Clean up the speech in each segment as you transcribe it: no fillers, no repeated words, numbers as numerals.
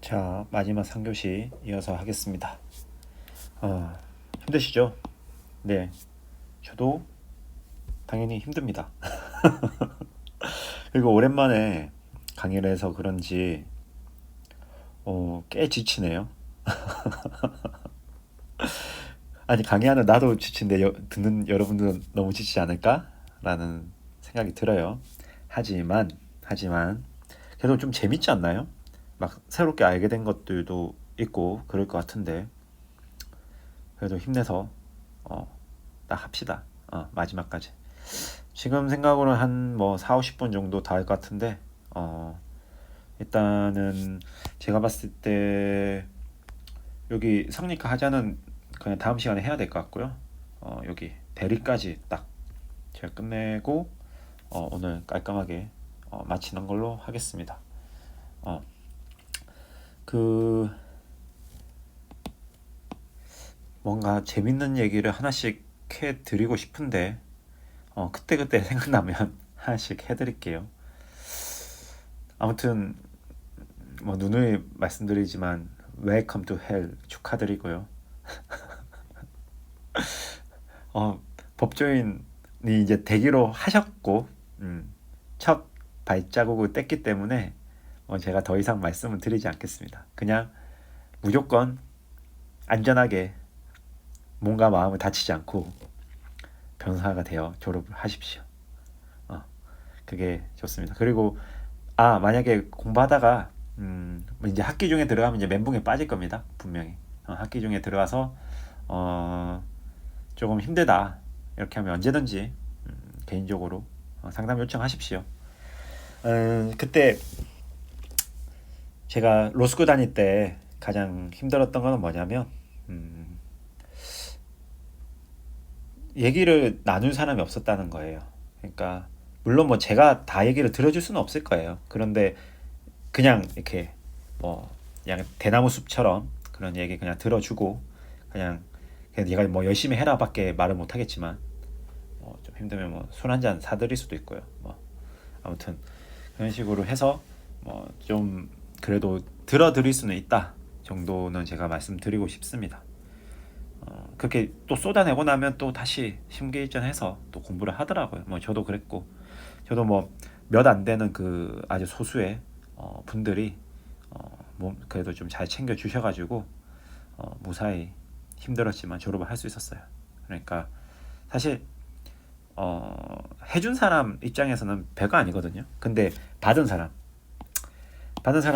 자, 마지막 3교시 이어서 하겠습니다. 힘드시죠? 네, 저도 당연히 힘듭니다. 그리고 오랜만에 강의를 해서 그런지 꽤 지치네요. 아니, 강의하는 나도 지친데 듣는 여러분들은 너무 지치지 않을까? 라는 생각이 들어요. 하지만 그래도 좀 재밌지 않나요? 막 새롭게 알게 된 것들도 있고 그럴 것 같은데 그래도 힘내서 어, 딱 합시다. 마지막까지. 지금 생각으로는 한 뭐 4, 50분 정도 다 할 것 같은데 일단은 제가 봤을 때 여기 성립화 하자는 그냥 다음 시간에 해야 될 것 같고요. 여기 대리까지 딱 제가 끝내고 오늘 깔끔하게 마치는 걸로 하겠습니다. 어, 그 뭔가 재밌는 얘기를 하나씩 해 드리고 싶은데 그때그때 생각나면 하나씩 해드릴게요. 아무튼 뭐 누누이 말씀드리지만 Welcome to Hell 축하드리고요. 법조인이 이제 되기로 하셨고 첫 발자국을 뗐기 때문에 제가 더 이상 말씀을 드리지 않겠습니다. 그냥 무조건 안전하게 몸과 마음을 다치지 않고 변호사가 되어 졸업을 하십시오. 그게 좋습니다. 그리고 만약에 공부하다가 뭐 이제 학기 중에 들어가면 이제 멘붕에 빠질 겁니다. 분명히 학기 중에 들어가서 조금 힘들다 이렇게 하면 언제든지 개인적으로 상담 요청하십시오. 그때 제가 로스쿨 다닐 때 가장 힘들었던 거는 뭐냐면 얘기를 나눌 사람이 없었다는 거예요. 그러니까 물론 뭐 제가 다 얘기를 들어줄 수는 없을 거예요. 그런데 그냥 이렇게 뭐 그냥 대나무 숲처럼 그런 얘기 그냥 들어주고 그냥 네가 뭐 열심히 해라밖에 말을 못 하겠지만 좀 힘들면 뭐 술 한 잔 사드릴 수도 있고요. 뭐 아무튼 그런 식으로 해서 뭐 좀 그래도 들어드릴 수는 있다 정도는 제가 말씀드리고 싶습니다. 그렇게 또 쏟아내고 나면 또 다시 심기일전해서 또 공부를 하더라고요. 뭐 저도 그랬고 저도 뭐 몇 안 되는 그 아주 소수의 분들이 그래도 좀 잘 챙겨 주셔가지고 무사히 힘들었지만 졸업을 할 수 있었어요. 그러니까 사실 해준 사람 입장에서는 별거 아니거든요. 근데 받은 사람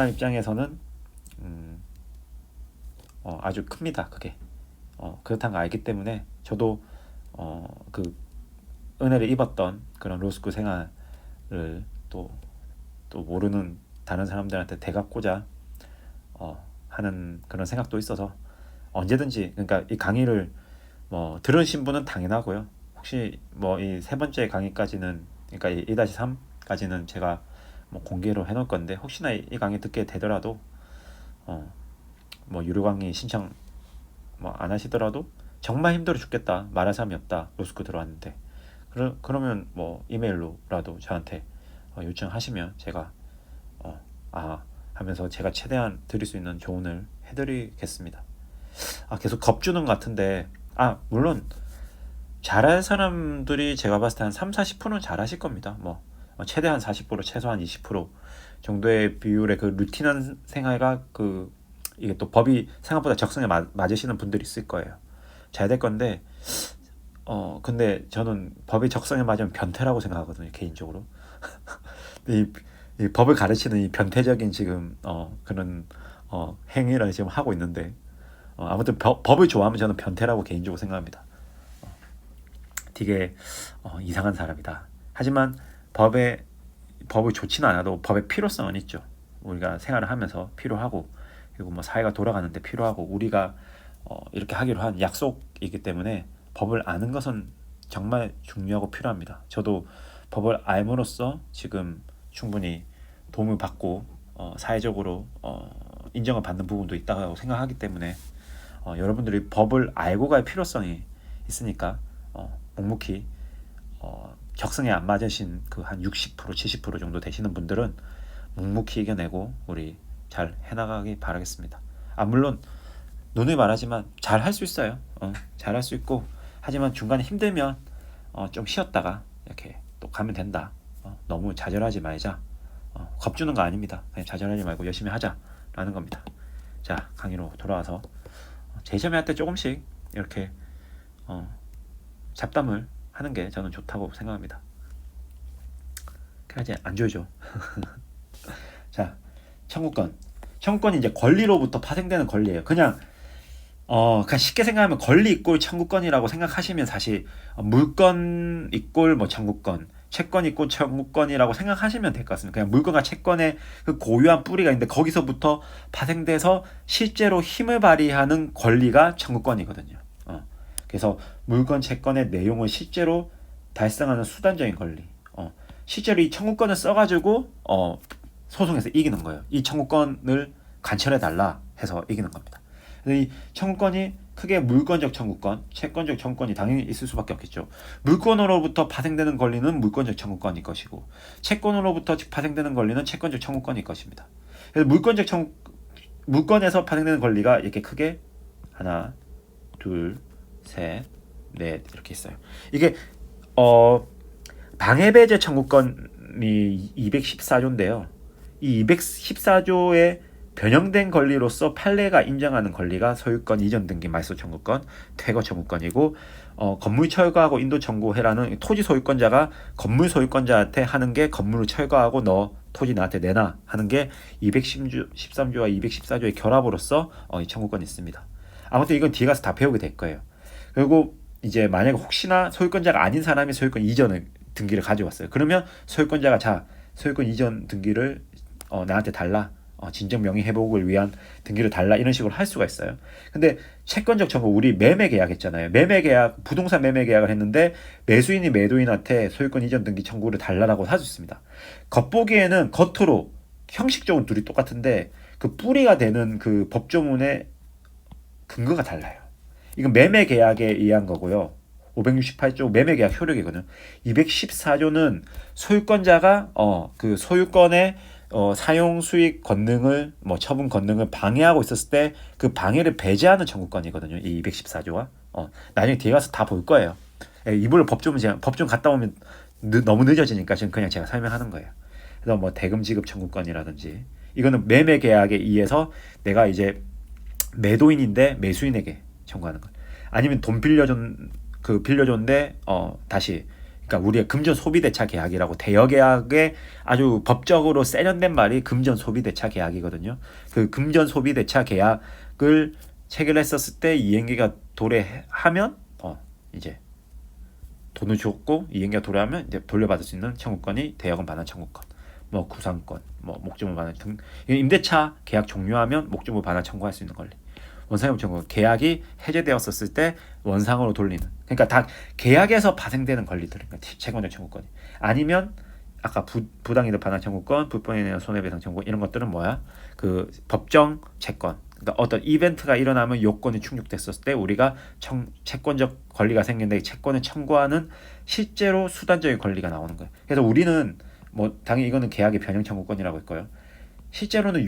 입장에서는 아주 큽니다. 그게 그렇다는 거 알기 때문에 저도 그 은혜를 입었던 그런 로스쿨 생활을 또 모르는 다른 사람들한테 대갚고자 하는 그런 생각도 있어서 언제든지 그러니까 이 강의를 뭐 들으신 분은 당연하고요. 혹시 뭐 이 세 번째 강의까지는 그러니까 이 1-3까지는 제가 뭐 공개로 해놓을 건데 혹시나 이 강의 듣게 되더라도 뭐 유료 강의 신청 뭐 안 하시더라도 정말 힘들어 죽겠다 말할 사람이 없다 로스쿨 들어왔는데 그러면 뭐 이메일로라도 저한테 요청하시면 제가 하면서 제가 최대한 드릴 수 있는 조언을 해드리겠습니다. 계속 겁주는 것 같은데 물론 잘할 사람들이 제가 봤을 때 한 3-40%는 잘하실 겁니다. 뭐 최대한 40% 최소한 20% 정도의 비율의 그 루틴한 생활과 이게 또 법이 생각보다 적성에 맞으시는 분들이 있을 거예요. 잘 될 건데 근데 저는 법이 적성에 맞으면 변태라고 생각하거든요, 개인적으로. 이 법을 가르치는 이 변태적인 지금 그런 행위를 지금 하고 있는데 아무튼 법을 좋아하면 저는 변태라고 개인적으로 생각합니다. 되게 이상한 사람이다. 하지만 법을 좋지는 않아도 법의 필요성은 있죠. 우리가 생활을 하면서 필요하고 그리고 뭐 사회가 돌아가는데 필요하고 우리가 이렇게 하기로 한 약속이기 때문에 법을 아는 것은 정말 중요하고 필요합니다. 저도 법을 알므로써 지금 충분히 도움을 받고 사회적으로 인정을 받는 부분도 있다고 생각하기 때문에 여러분들이 법을 알고 갈 필요성이 있으니까 묵묵히 적성에 안 맞으신 그 한 60% 70% 정도 되시는 분들은 묵묵히 이겨내고 우리 잘 해나가기 바라겠습니다. 물론 누누이 말하지만 잘 할 수 있어요. 잘 할 수 있고, 하지만 중간에 힘들면 좀 쉬었다가 이렇게 또 가면 된다. 너무 좌절하지 말자. 겁주는 거 아닙니다. 그냥 좌절하지 말고 열심히 하자라는 겁니다. 자, 강의로 돌아와서 재시험할 때 조금씩 이렇게 잡담을 하는 게 저는 좋다고 생각합니다. 그래야지 안 졸죠. 자, 청구권이 이제 권리로부터 파생되는 권리예요. 그냥 쉽게 생각하면 권리 이꼴 청구권이라고 생각하시면 사실 물권 이꼴 뭐 청구권, 채권 이꼴 청구권이라고 생각하시면 될 것 같습니다. 그냥 물권과 채권의 그 고유한 뿌리가 있는데 거기서부터 파생돼서 실제로 힘을 발휘하는 권리가 청구권이거든요. 그래서 물권, 채권의 내용을 실제로 달성하는 수단적인 권리. 실제로 이 청구권을 써가지고 소송에서 이기는 거예요. 이 청구권을 관철해달라 해서 이기는 겁니다. 그래서 이 청구권이 크게 물권적 청구권, 채권적 청구권이 당연히 있을 수밖에 없겠죠. 물권으로부터 파생되는 권리는 물권적 청구권일 것이고, 채권으로부터 파생되는 권리는 채권적 청구권일 것입니다. 그래서 물권에서 파생되는 권리가 이렇게 크게 하나, 둘, 셋, 넷 이렇게 있어요. 이게 방해배제 청구권이 214조인데요. 이 214조의 변형된 권리로서 판례가 인정하는 권리가 소유권 이전 등기 말소 청구권, 퇴거 청구권이고, 건물 철거하고 인도 청구해라는 토지 소유권자가 건물 소유권자한테 하는 게 건물을 철거하고 너 토지 나한테 내놔 하는 게 213조와 214조의 결합으로서 이 청구권이 있습니다. 아무튼 이건 뒤에 가서 다 배우게 될 거예요. 그리고 이제 만약에 혹시나 소유권자가 아닌 사람이 소유권 이전을 등기를 가져왔어요. 그러면 소유권자가 소유권 이전 등기를 나한테 달라. 진정 명의 회복을 위한 등기를 달라. 이런 식으로 할 수가 있어요. 근데 채권적 청구, 우리 매매 계약했잖아요. 부동산 매매 계약을 했는데 매수인이 매도인한테 소유권 이전 등기 청구를 달라라고 할 수 있습니다. 겉보기에는 겉으로 형식적으로 둘이 똑같은데 그 뿌리가 되는 그 법조문의 근거가 달라요. 이건 매매 계약에 의한 거고요. 568조 매매계약 효력이거든요. 214조는 소유권자가 그 소유권의 사용 수익 권능을 처분 권능을 방해하고 있었을 때 그 방해를 배제하는 청구권이거든요. 이 214조가 나중에 뒤에 가서 다 볼 거예요. 이불 법조문 갔다 오면 너무 늦어지니까 지금 그냥 제가 설명하는 거예요. 그래서 대금 지급 청구권이라든지 이거는 매매계약에 의해서 내가 이제 매도인인데 매수인에게 청구하는 것. 아니면 돈 빌려줬는데 다시, 그러니까 우리가 금전 소비대차 계약이라고, 대여계약의 아주 법적으로 세련된 말이 금전 소비대차 계약이거든요. 그 금전 소비대차 계약을 체결했었을 때 이행기가 도래하면 이제 돈을 줬고 이행기가 도래하면 이제 돌려받을 수 있는 청구권이 대여금 반환 청구권, 구상권, 목조물 반환 등. 임대차 계약 종료하면 목조물 반환 청구할 수 있는 권리. 원상회복 청구, 계약이 해제되었을 때 원상으로 돌리는, 그러니까 다 계약에서 발생되는 권리들, 그러니까 채권적 청구권이. 아니면 아까 부당이득 반환 청구권, 불법에 대한 손해배상 청구, 이런 것들은 그 법정 채권, 그러니까 어떤 이벤트가 일어나면 요건이 충족됐었을 때 우리가 채권적 권리가 생겼는데 채권을 청구하는 실제로 수단적인 권리가 나오는 거예요. 그래서 우리는 당연히 이거는 계약의 변형 청구권이라고 할 거예요. 실제로는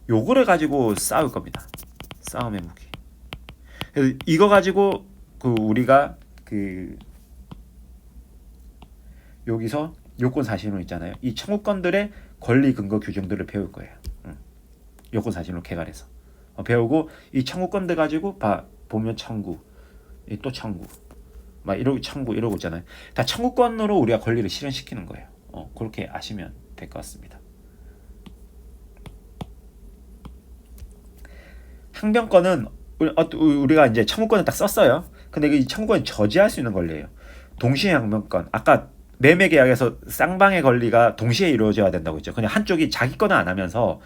요거를 가지고 싸울 겁니다. 싸움의 무기. 그래서 이거 가지고 우리가 여기서 요건 사실론 있잖아요. 이 청구권들의 권리 근거 규정들을 배울 거예요. 요건 사실론 개괄해서 배우고, 이 청구권들 가지고 보면 청구, 또 청구, 이러고 있잖아요. 다 청구권으로 우리가 권리를 실현시키는 거예요. 그렇게 아시면 될 것 같습니다. 항변권은 우리가 이제 청구권을 딱 썼어요. 근데 이 청구권을 저지할 수 있는 권리예요. 동시에 항변권. 아까 매매 계약에서 쌍방의 권리가 동시에 이루어져야 된다고 했죠. 그냥 한쪽이 자기 거는 안 하면서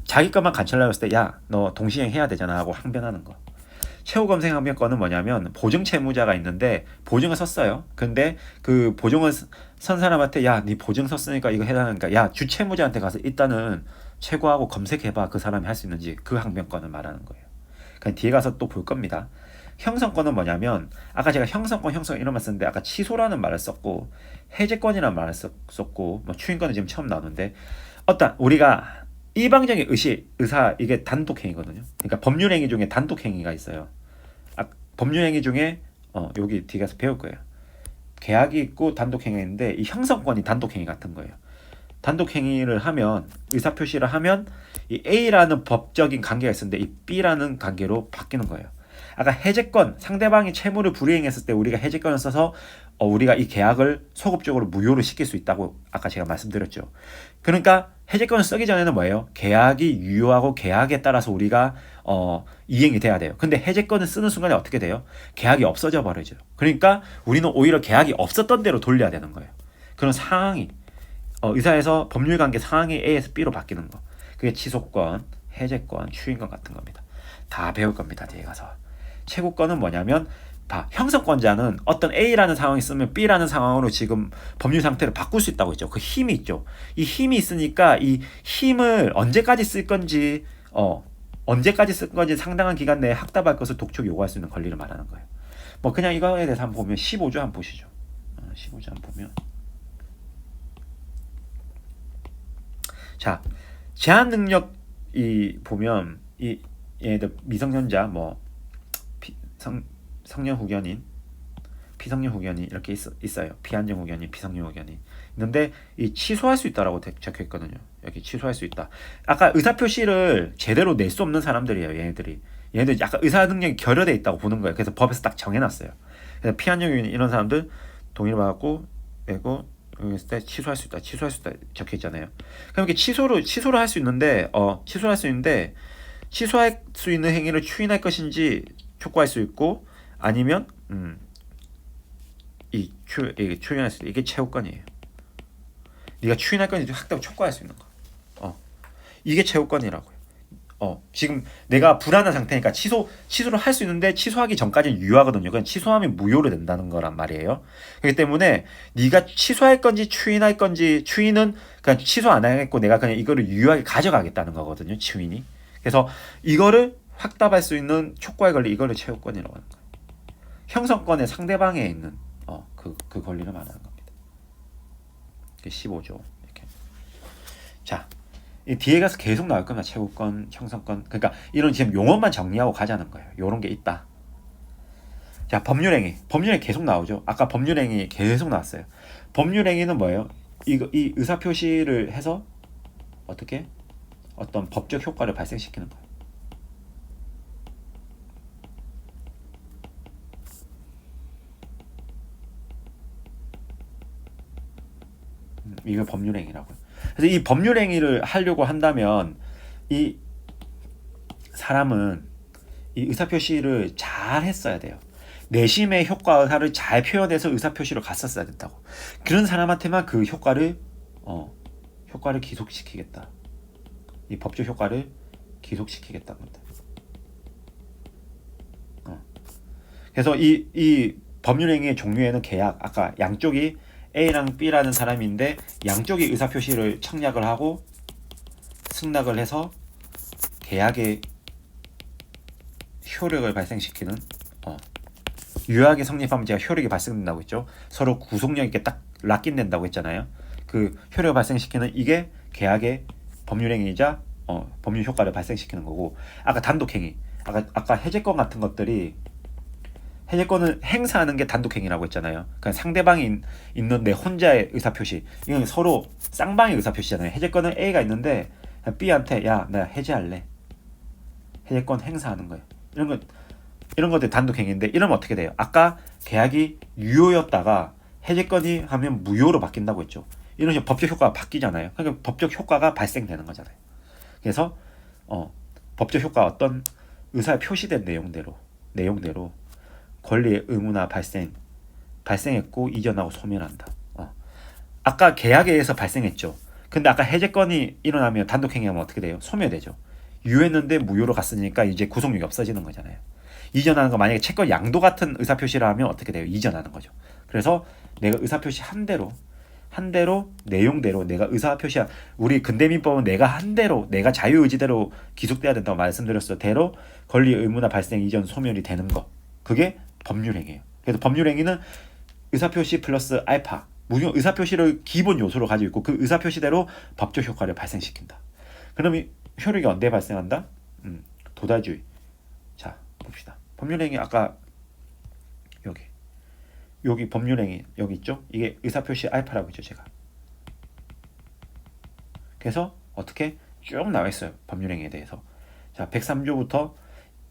자기 것만 관철하려 했을 때 야, 너 동시에 해야 되잖아 하고 항변하는 거. 최후 검색 항변권은 뭐냐면 보증 채무자가 있는데 보증을 썼어요. 근데 그 보증을 선 사람한테 야, 네 보증 썼으니까 이거 해달라니까 야, 주 채무자한테 가서 일단은 최고하고 검색해봐, 그 사람이 할 수 있는지. 그 항변권을 말하는 거예요. 그냥 뒤에 가서 또 볼 겁니다. 형성권은 뭐냐면 아까 제가 형성권 이런 말 썼는데 아까 취소라는 말을 썼고 해제권이라는 말을 썼고 추인권은 지금 처음 나오는데 우리가 일방적인 의사 이게 단독행위거든요. 그러니까 법률행위 중에 단독행위가 있어요. 법률행위 중에 여기 뒤에 가서 배울 거예요. 계약이 있고 단독행위인데 이 형성권이 단독행위 같은 거예요. 단독행위를 하면 의사표시를 하면 이 A라는 법적인 관계가 있었는데 이 B라는 관계로 바뀌는 거예요. 아까 해제권, 상대방이 채무를 불이행했을 때 우리가 해제권을 써서 우리가 이 계약을 소급적으로 무효를 시킬 수 있다고 아까 제가 말씀드렸죠. 그러니까 해제권을 쓰기 전에는 뭐예요? 계약이 유효하고 계약에 따라서 우리가 이행이 돼야 돼요. 근데 해제권을 쓰는 순간에 어떻게 돼요? 계약이 없어져 버리죠. 그러니까 우리는 오히려 계약이 없었던 대로 돌려야 되는 거예요. 그런 상황이 의사에서 법률관계 상황이 A에서 B로 바뀌는 거. 그게 취소권, 해제권, 추인권 같은 겁니다. 다 배울 겁니다. 뒤에 가서. 최고권은 뭐냐면 형성권자는 어떤 A라는 상황이 있으면 B라는 상황으로 지금 법률 상태를 바꿀 수 있다고 했죠. 그 힘이 있죠. 이 힘이 있으니까 이 힘을 언제까지 쓸 건지 상당한 기간 내에 확답할 것을 독촉이 요구할 수 있는 권리를 말하는 거예요. 뭐 그냥 이거에 대해서 한번 보면 15조 한번 보시죠. 15조 한번 보면 자, 제한 능력이 보면 이 얘네들 미성년자 성년 후견인, 피성년 후견인 이렇게 있어요. 피안정 후견인, 피성년 후견인 있는데 이 취소할 수 있다라고 적혀 있거든요. 여기 취소할 수 있다. 아까 의사표시를 제대로 낼 수 없는 사람들이에요. 얘네들 약간 의사 능력이 결여돼 있다고 보는 거예요. 그래서 법에서 딱 정해놨어요. 그래서 피안정 후견인 이런 사람들 동의를 받고 내고 했을 때 취소할 수 있다 적혀 있잖아요. 그럼 이렇게 취소를 할 수 있는데 취소할 수 있는 행위를 추인할 것인지 촉구할 수 있고 아니면 추인할 수 있다. 이게 최후권이에요. 네가 추인할 건지 확답을 촉구할 수 있는 거. 이게 최후권이라고요. 지금 내가 불안한 상태니까 취소를 할 수 있는데 취소하기 전까지는 유효하거든요. 그냥 취소하면 무효로 된다는 거란 말이에요. 그렇기 때문에 네가 취소할 건지 추인할 건지 추인은 그냥 취소 안 하겠고 내가 그냥 이거를 유효하게 가져가겠다는 거거든요. 추인이. 그래서 이거를 확답할 수 있는 촉구할 권리 이거를 채우권이라고 하는 거예요. 형성권의 상대방에 있는 그 권리를 말하는 겁니다. 15조 이렇게. 자, 이 뒤에 가서 계속 나올 겁니다. 채우권, 형성권. 그러니까 이런 지금 용어만 정리하고 가자는 거예요. 이런 게 있다. 자, 법률행위 계속 나오죠. 아까 법률행위 계속 나왔어요. 법률행위는 뭐예요? 이 의사표시를 해서 어떻게 어떤 법적 효과를 발생시키는 거예요. 이걸 법률행위라고요. 그래서 이 법률행위를 하려고 한다면 이 사람은 이 의사표시를 잘 했어야 돼요. 내심의 효과를 잘 표현해서 의사표시로 갔었어야 된다고. 그런 사람한테만 그 효과를 기속시키겠다. 이 법적 효과를 기속시키겠다는 겁니다. 그래서 이 법률행위의 종류에는 계약, 아까 양쪽이 A랑 B라는 사람인데 양쪽이 의사표시를 청약을 하고 승낙을 해서 계약의 효력을 발생시키는 유효하게 성립하면 제가 효력이 발생된다고 했죠. 서로 구속력 있게 딱 락인된다고 했잖아요. 그 효력을 발생시키는 이게 계약의 법률행위이자 법률 효과를 발생시키는 거고 아까 단독행위 아까 해제권 같은 것들이 해제권을 행사하는 게 단독행위라고 했잖아요. 그러니까 상대방이 있는데 혼자의 의사표시 이건 서로 쌍방의 의사표시잖아요. 해제권은 A가 있는데 B한테 야 나 해제할래. 해제권 행사하는 거예요. 이런 것들 단독행위인데 이러면 어떻게 돼요? 아까 계약이 유효였다가 해제권이 하면 무효로 바뀐다고 했죠. 이런 식으로 법적 효과가 바뀌잖아요. 그러니까 법적 효과가 발생되는 거잖아요. 그래서 법적 효과 어떤 의사에 표시된 내용대로 권리의 의무나 발생했고 이전하고 소멸한다. 아까 계약에 의해서 발생했죠. 근데 아까 해제권이 일어나면 단독행위하면 어떻게 돼요? 소멸되죠. 유효했는데 무효로 갔으니까 이제 구속력이 없어지는 거잖아요. 이전하는 거 만약에 채권 양도 같은 의사표시를 하면 어떻게 돼요? 이전하는 거죠. 그래서 내가 의사표시 한 대로 내용대로 내가 의사표시한 우리 근대민법은 내가 한 대로 내가 자유의지대로 기속돼야 된다고 말씀드렸을 대로 권리 의무나 발생 이전 소멸이 되는 거 그게 법률행위예요. 그래서 법률행위는 의사표시 플러스 알파 의사표시를 기본 요소로 가지고 있고 그 의사표시대로 법적 효과를 발생시킨다. 그럼 이 효력이 언제 발생한다? 도달주의. 자, 봅시다. 법률행위 아까 여기 법률행위 여기 있죠? 이게 의사표시 알파라고 했죠, 제가. 그래서 어떻게 쭉 나와 있어요. 법률행위에 대해서. 자, 103조부터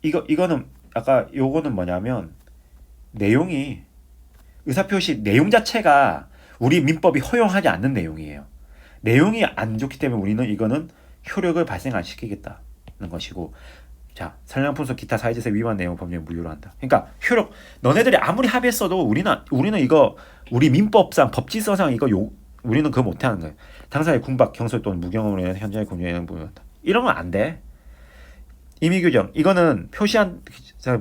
이거는 아까 요거는 뭐냐면 내용이 의사표시 내용 자체가 우리 민법이 허용하지 않는 내용이에요. 내용이 안 좋기 때문에 우리는 이거는 효력을 발생 안 시키겠다는 것이고, 자, 선량풍속 기타 사회질서 위반 내용 법률 무효로 한다. 그러니까 효력 너네들이 아무리 합의했어도 우리는 이거 우리 민법상 법질서상 우리는 그거 못 하는 거예요. 당사의 궁박 경솔 또는 무경험으로 인해 현장의 공유에는 무효한다. 이런 건 안 돼. 임의 규정 이거는 표시한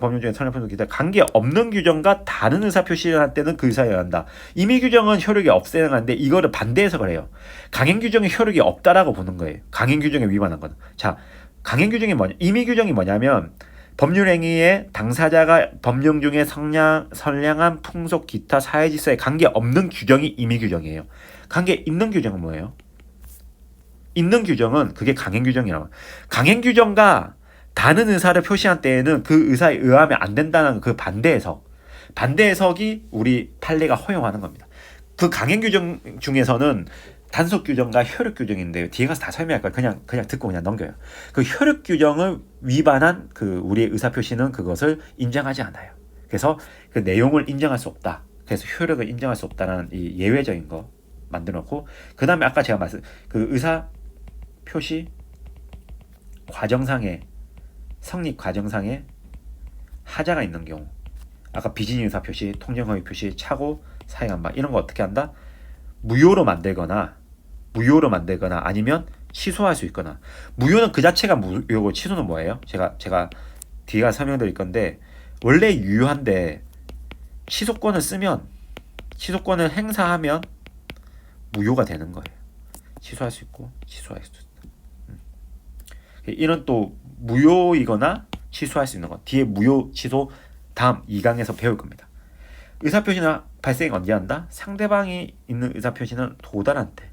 법률 중에 선량풍속 기타 관계 없는 규정과 다른 의사 표시를 할 때는 그 의사에 한다. 임의 규정은 효력이 없애는 건데 이거를 반대해서 그래요. 강행 규정이 효력이 없다라고 보는 거예요. 강행 규정에 위반한 거는. 자, 강행 규정이 뭐냐? 임의 규정이 뭐냐면 법률 행위에 당사자가 법령 중에 선량한 풍속 기타 사회 질서에 관계 없는 규정이 임의 규정이에요. 관계 있는 규정은 뭐예요? 있는 규정은 그게 강행 규정이라고. 강행 규정과 다른 의사를 표시한 때에는 그 의사에 의하면 안 된다는 그 반대 해석이 우리 판례가 허용하는 겁니다. 그 강행 규정 중에서는 단속 규정과 효력 규정인데 뒤에 가서 다 설명할 거예요. 그냥 듣고 그냥 넘겨요. 그 효력 규정을 위반한 그 우리의 의사 표시는 그것을 인정하지 않아요. 그래서 그 내용을 인정할 수 없다. 그래서 효력을 인정할 수 없다는 이 예외적인 거 만들어 놓고, 그다음에 아까 제가 그 의사 표시 과정상에 성립 과정상에 하자가 있는 경우, 아까 비진의 의사 표시, 통정허위 표시, 착오, 사행한바 이런 거 어떻게 한다? 무효로 만들거나 아니면 취소할 수 있거나. 무효는 그 자체가 무효고 취소는 뭐예요? 제가 뒤가 설명드릴 건데 원래 유효한데 취소권을 행사하면 무효가 되는 거예요. 취소할 수 있고 취소할 수 있다. 이런 또 무효이거나 취소할 수 있는 것 뒤에 무효 취소 다음 2강에서 배울 겁니다. 의사표시나 발생이 언제 한다? 상대방이 있는 의사표시는 도달한 때.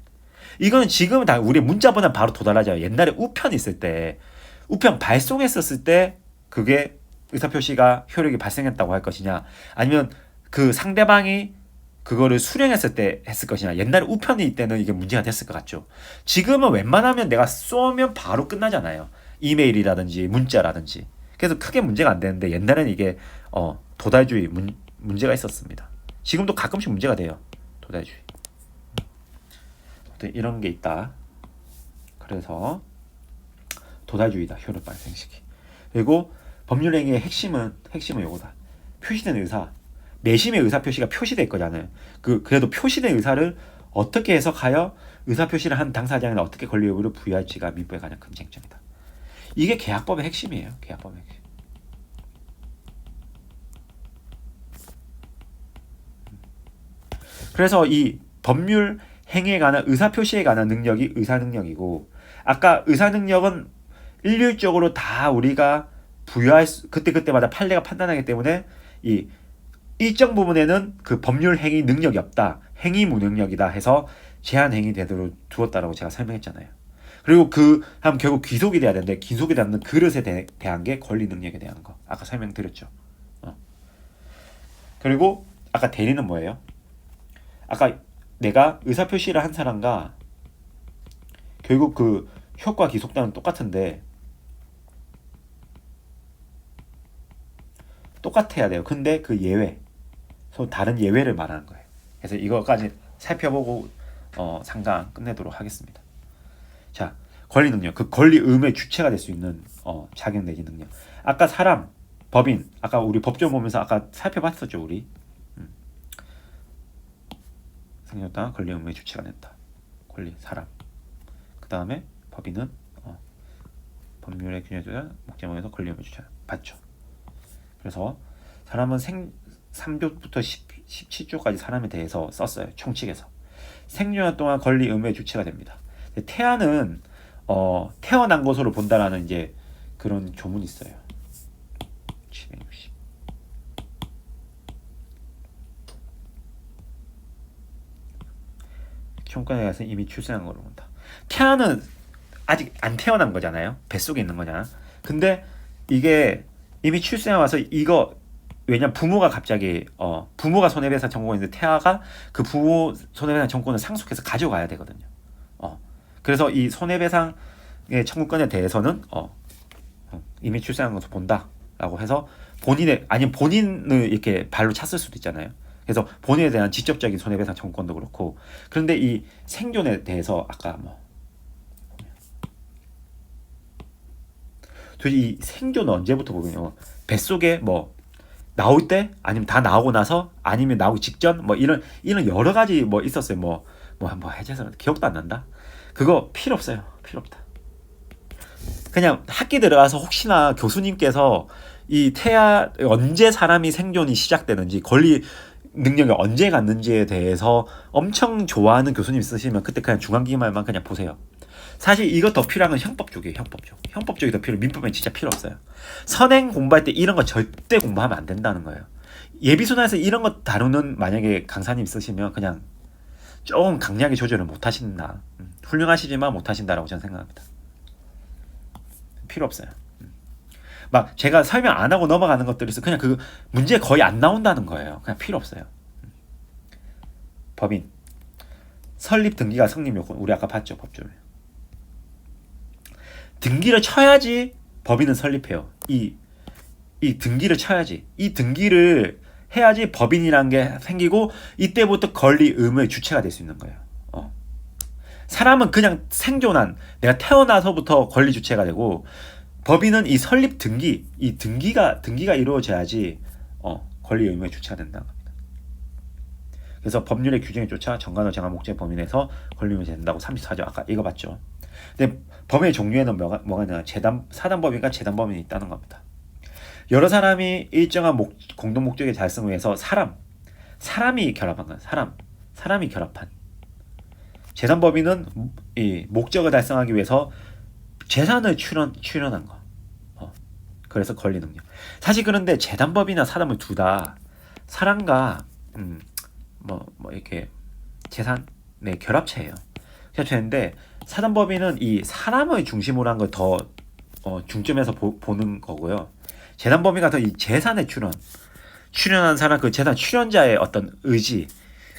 이거는 지금은 다 우리 문자보다 바로 도달하죠. 옛날에 우편 있을 때 우편 발송했었을 때 그게 의사표시가 효력이 발생했다고 할 것이냐, 아니면 그 상대방이 그거를 수령했을 때 했을 것이냐. 옛날에 우편일 때는 이게 문제가 됐을 것 같죠. 지금은 웬만하면 내가 쏘면 바로 끝나잖아요. 이메일이라든지 문자라든지. 그래서 크게 문제가 안 되는데 옛날에는 이게 도달주의 문제가 있었습니다. 지금도 가끔씩 문제가 돼요. 도달주의. 이런 게 있다. 그래서 도달주의다. 효력 발생시키. 그리고 법률행위의 핵심은 요거다. 표시된 의사. 내심의 의사 표시가 표시될 거잖아요. 그래도 표시된 의사를 어떻게 해석하여 의사 표시를 한 당사자에게 어떻게 권리 여부를 부여할지가 민법의 가장 큰 쟁점이다. 이게 계약법의 핵심이에요. 계약법의 핵심. 그래서 이 법률 행위에 관한 의사 표시에 관한 능력이 의사 능력이고, 아까 의사 능력은 일률적으로 다 우리가 부여할 그때마다 판례가 판단하기 때문에 이 일정 부분에는 그 법률 행위 능력이 없다, 행위 무능력이다 해서 제한 행위 되도록 두었다라고 제가 설명했잖아요. 그리고 하면 결국 귀속이 돼야 되는데 귀속이 되는 그릇에 대한 게 권리 능력에 대한 거 아까 설명드렸죠. 그리고 아까 대리는 뭐예요? 아까 내가 의사 표시를 한 사람과 결국 그 효과 귀속단은 똑같은데 똑같아야 돼요. 근데 그 예외, 다른 예외를 말하는 거예요. 그래서 이거까지 살펴보고 상담 끝내도록 하겠습니다. 자, 권리 능력, 그 권리 의무의 주체가 될 수 있는 자격 내지 능력. 아까 사람, 법인, 아까 우리 법조 보면서 아까 살펴봤었죠, 우리. 생겼다 권리 의무의 주체가 된다. 권리 사람. 그 다음에 법인은 법률의 균형에 따라 목적에서 권리 의무의 주체 받죠. 그래서 사람은 3조부터 17조까지 사람에 대해서 썼어요. 총칙에서. 생존 동안 권리 의무의 주체가 됩니다. 태아는 태어난 것으로 본다라는 이제 그런 조문이 있어요. 760. 총권에 가서 이미 출생한 걸로 본다. 태아는 아직 안 태어난 거잖아요. 뱃속에 있는 거잖아. 근데 이게 이미 출생해 와서 이거 왜냐면 부모가 갑자기 부모가 손해배상 청구권인데 태아가 그 부모 손해배상 청구권을 상속해서 가져가야 되거든요. 그래서 이 손해배상의 청구권에 대해서는 이미 출생한 것을 본다라고 해서 본인의 아니면 본인을 이렇게 발로 찼을 수도 있잖아요. 그래서 본인에 대한 직접적인 손해배상 청구권도 그렇고 그런데 이 생존에 대해서 아까 도대체 이 생존은 언제부터 보면요 뱃속에 뭐 나올 때 아니면 다 나오고 나서 아니면 나오기 직전 뭐 이런 여러 가지 뭐 있었어요. 뭐 해제서 기억도 안 난다. 그거 필요 없어요. 필요 없다. 그냥 학기 들어가서 혹시나 교수님께서 이 태아 언제 사람이 생존이 시작되는지 권리 능력이 언제 갔는지에 대해서 엄청 좋아하는 교수님 있으시면 그때 그냥 중간기말만 그냥 보세요. 사실 이거 더 필요한 건 형법 쪽이에요. 형법 쪽이 더 필요해요. 민법엔 진짜 필요 없어요. 선행 공부할 때 이런 거 절대 공부하면 안 된다는 거예요. 예비순환에서 이런 거 다루는 만약에 강사님 있으시면 그냥 조금 강약의 조절을 못 하신다. 훌륭하시지만 못 하신다라고 저는 생각합니다. 필요 없어요. 막 제가 설명 안 하고 넘어가는 것들이 있어 그냥 그 문제 거의 안 나온다는 거예요. 그냥 필요 없어요. 법인 설립 등기가 성립 요건 우리 아까 봤죠 법조를. 등기를 쳐야지 법인은 설립해요. 이 등기를 쳐야지 이 등기를 해야지 법인이라는 게 생기고 이때부터 권리 의무의 주체가 될 수 있는 거예요. 사람은 그냥 생존한 내가 태어나서부터 권리 주체가 되고 법인은 이 설립 등기 이 등기가 이루어져야지 권리 의무의 주체가 된다는 겁니다. 그래서 법률의 규정에 쫓아 정관을 정한 목적 범위 내에서 권리 의무가 된다고 34조 아까 이거 봤죠. 근데 법의 종류에는 뭐가 있냐 사단법인과 재단법인이 있다는 겁니다. 여러 사람이 일정한 공동 목적에 달성을 위해서 사람이 결합한 거야. 사람이 결합한 재산법인은 이 목적을 달성하기 위해서 재산을 출연한 거. 그래서 권리 능력. 사실 그런데 재단법이나 사단법 둘 다 사람과 이렇게 재산 결합체예요. 결합체인데 사단법인은 이 사람을 중심으로 한 걸 더 중점에서 보는 거고요. 재단법인 같은 이 재산의 출연한 사람 그 재산 출연자의 어떤 의지.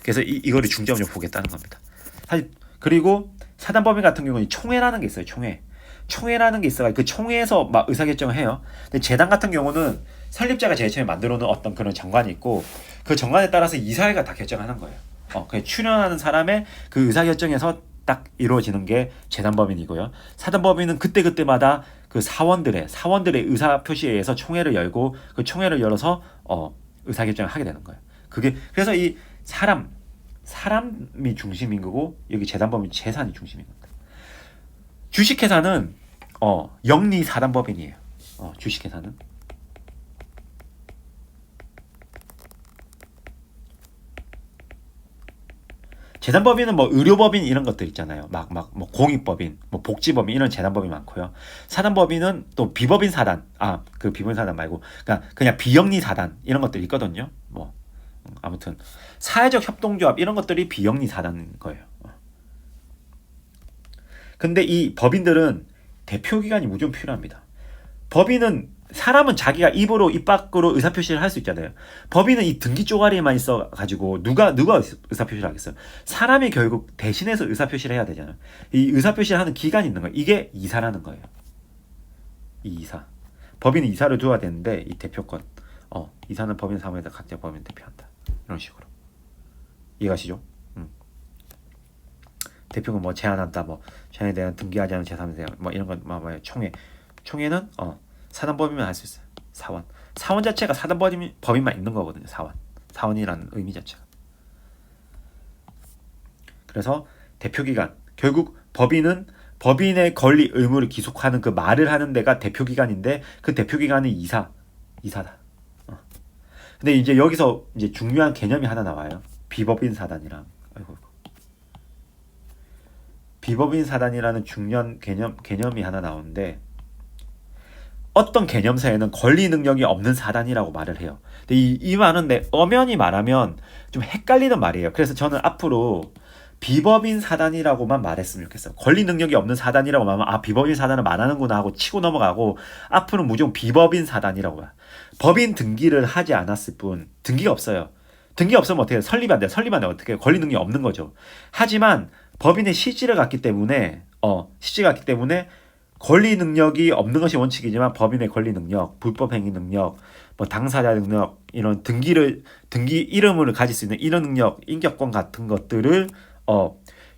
그래서 이거를 중점으로 보겠다는 겁니다. 사실 그리고 사단법인 같은 경우는 총회라는 게 있어요. 총회라는 게 있어요. 그 총회에서 막 의사결정을 해요. 근데 재단 같은 경우는 설립자가 제일 처음에 만들어 놓은 어떤 그런 정관이 있고 그 정관에 따라서 이사회가 다 결정하는 거예요. 그 출연하는 사람의 그 의사결정에서 딱 이루어지는 게 재단법인이고요. 사단법인은 그때마다 그 사원들의 의사 표시에 의해서 총회를 열고 그 총회를 열어서 의사결정을 하게 되는 거예요. 그래서 이 사람이 중심인 거고 여기 재단법인 재산이 중심인 겁니다. 주식회사는 영리 사단법인이에요. 주식회사는 재단법인은 뭐 의료법인 이런 것들 있잖아요. 뭐 공익법인, 뭐 복지법인 이런 재단법인 많고요. 사단법인은 또 비법인 사단, 그 비법인 사단 말고 그냥 비영리 사단 이런 것들이 있거든요. 아무튼 사회적 협동조합 이런 것들이 비영리 사단인 거예요. 근데 이 법인들은 대표기관이 무조건 필요합니다. 사람은 자기가 입 밖으로 의사표시를 할 수 있잖아요. 법인은 이 등기 쪼가리에만 있어가지고 누가 의사표시를 하겠어요. 사람이 결국 대신해서 의사표시를 해야 되잖아요. 이 의사표시를 하는 기관이 있는 거예요. 이게 이사라는 거예요. 이 이사. 법인은 이사를 둬야 되는데 이 대표권. 이사는 법인 사무에서 각자 법인 대표한다. 이런 식으로. 이해가시죠? 대표가 뭐 제한한다, 제한에 대한 등기하지 않은 재산에 대한 이런 건 총회는 사단법인만 할 수 있어요. 사원 자체가 사단법인만 있는 거거든요. 사원이라는 의미 자체가. 그래서 대표기관 결국 법인은 법인의 권리 의무를 기속하는 그 말을 하는 데가 대표기관인데 그 대표기관이 이사다. 근데 이제 여기서 이제 중요한 개념이 하나 나와요. 비법인 사단이랑. 비법인 사단이라는 중요한 개념이 하나 나오는데 어떤 개념사에는 권리 능력이 없는 사단이라고 말을 해요. 근데 이 말은 엄연히 말하면 좀 헷갈리는 말이에요. 그래서 저는 앞으로 비법인 사단이라고만 말했으면 좋겠어요. 권리 능력이 없는 사단이라고 말하면 아 비법인 사단을 말하는구나 하고 치고 넘어가고 앞으로는 무조건 비법인 사단이라고 해요. 법인 등기를 하지 않았을 뿐 등기가 없어요. 등기 없으면 어떻게 해요? 설립이 안 돼요. 설립 안 돼요. 어떻게 해요? 권리 능력이 없는 거죠. 하지만 법인의 실질을 갖기 때문에 실질을 갖기 때문에 권리 능력이 없는 것이 원칙이지만 법인의 권리 능력, 불법 행위 능력, 뭐 당사자 능력 이런 등기 이름을 가질 수 있는 이런 능력, 인격권 같은 것들을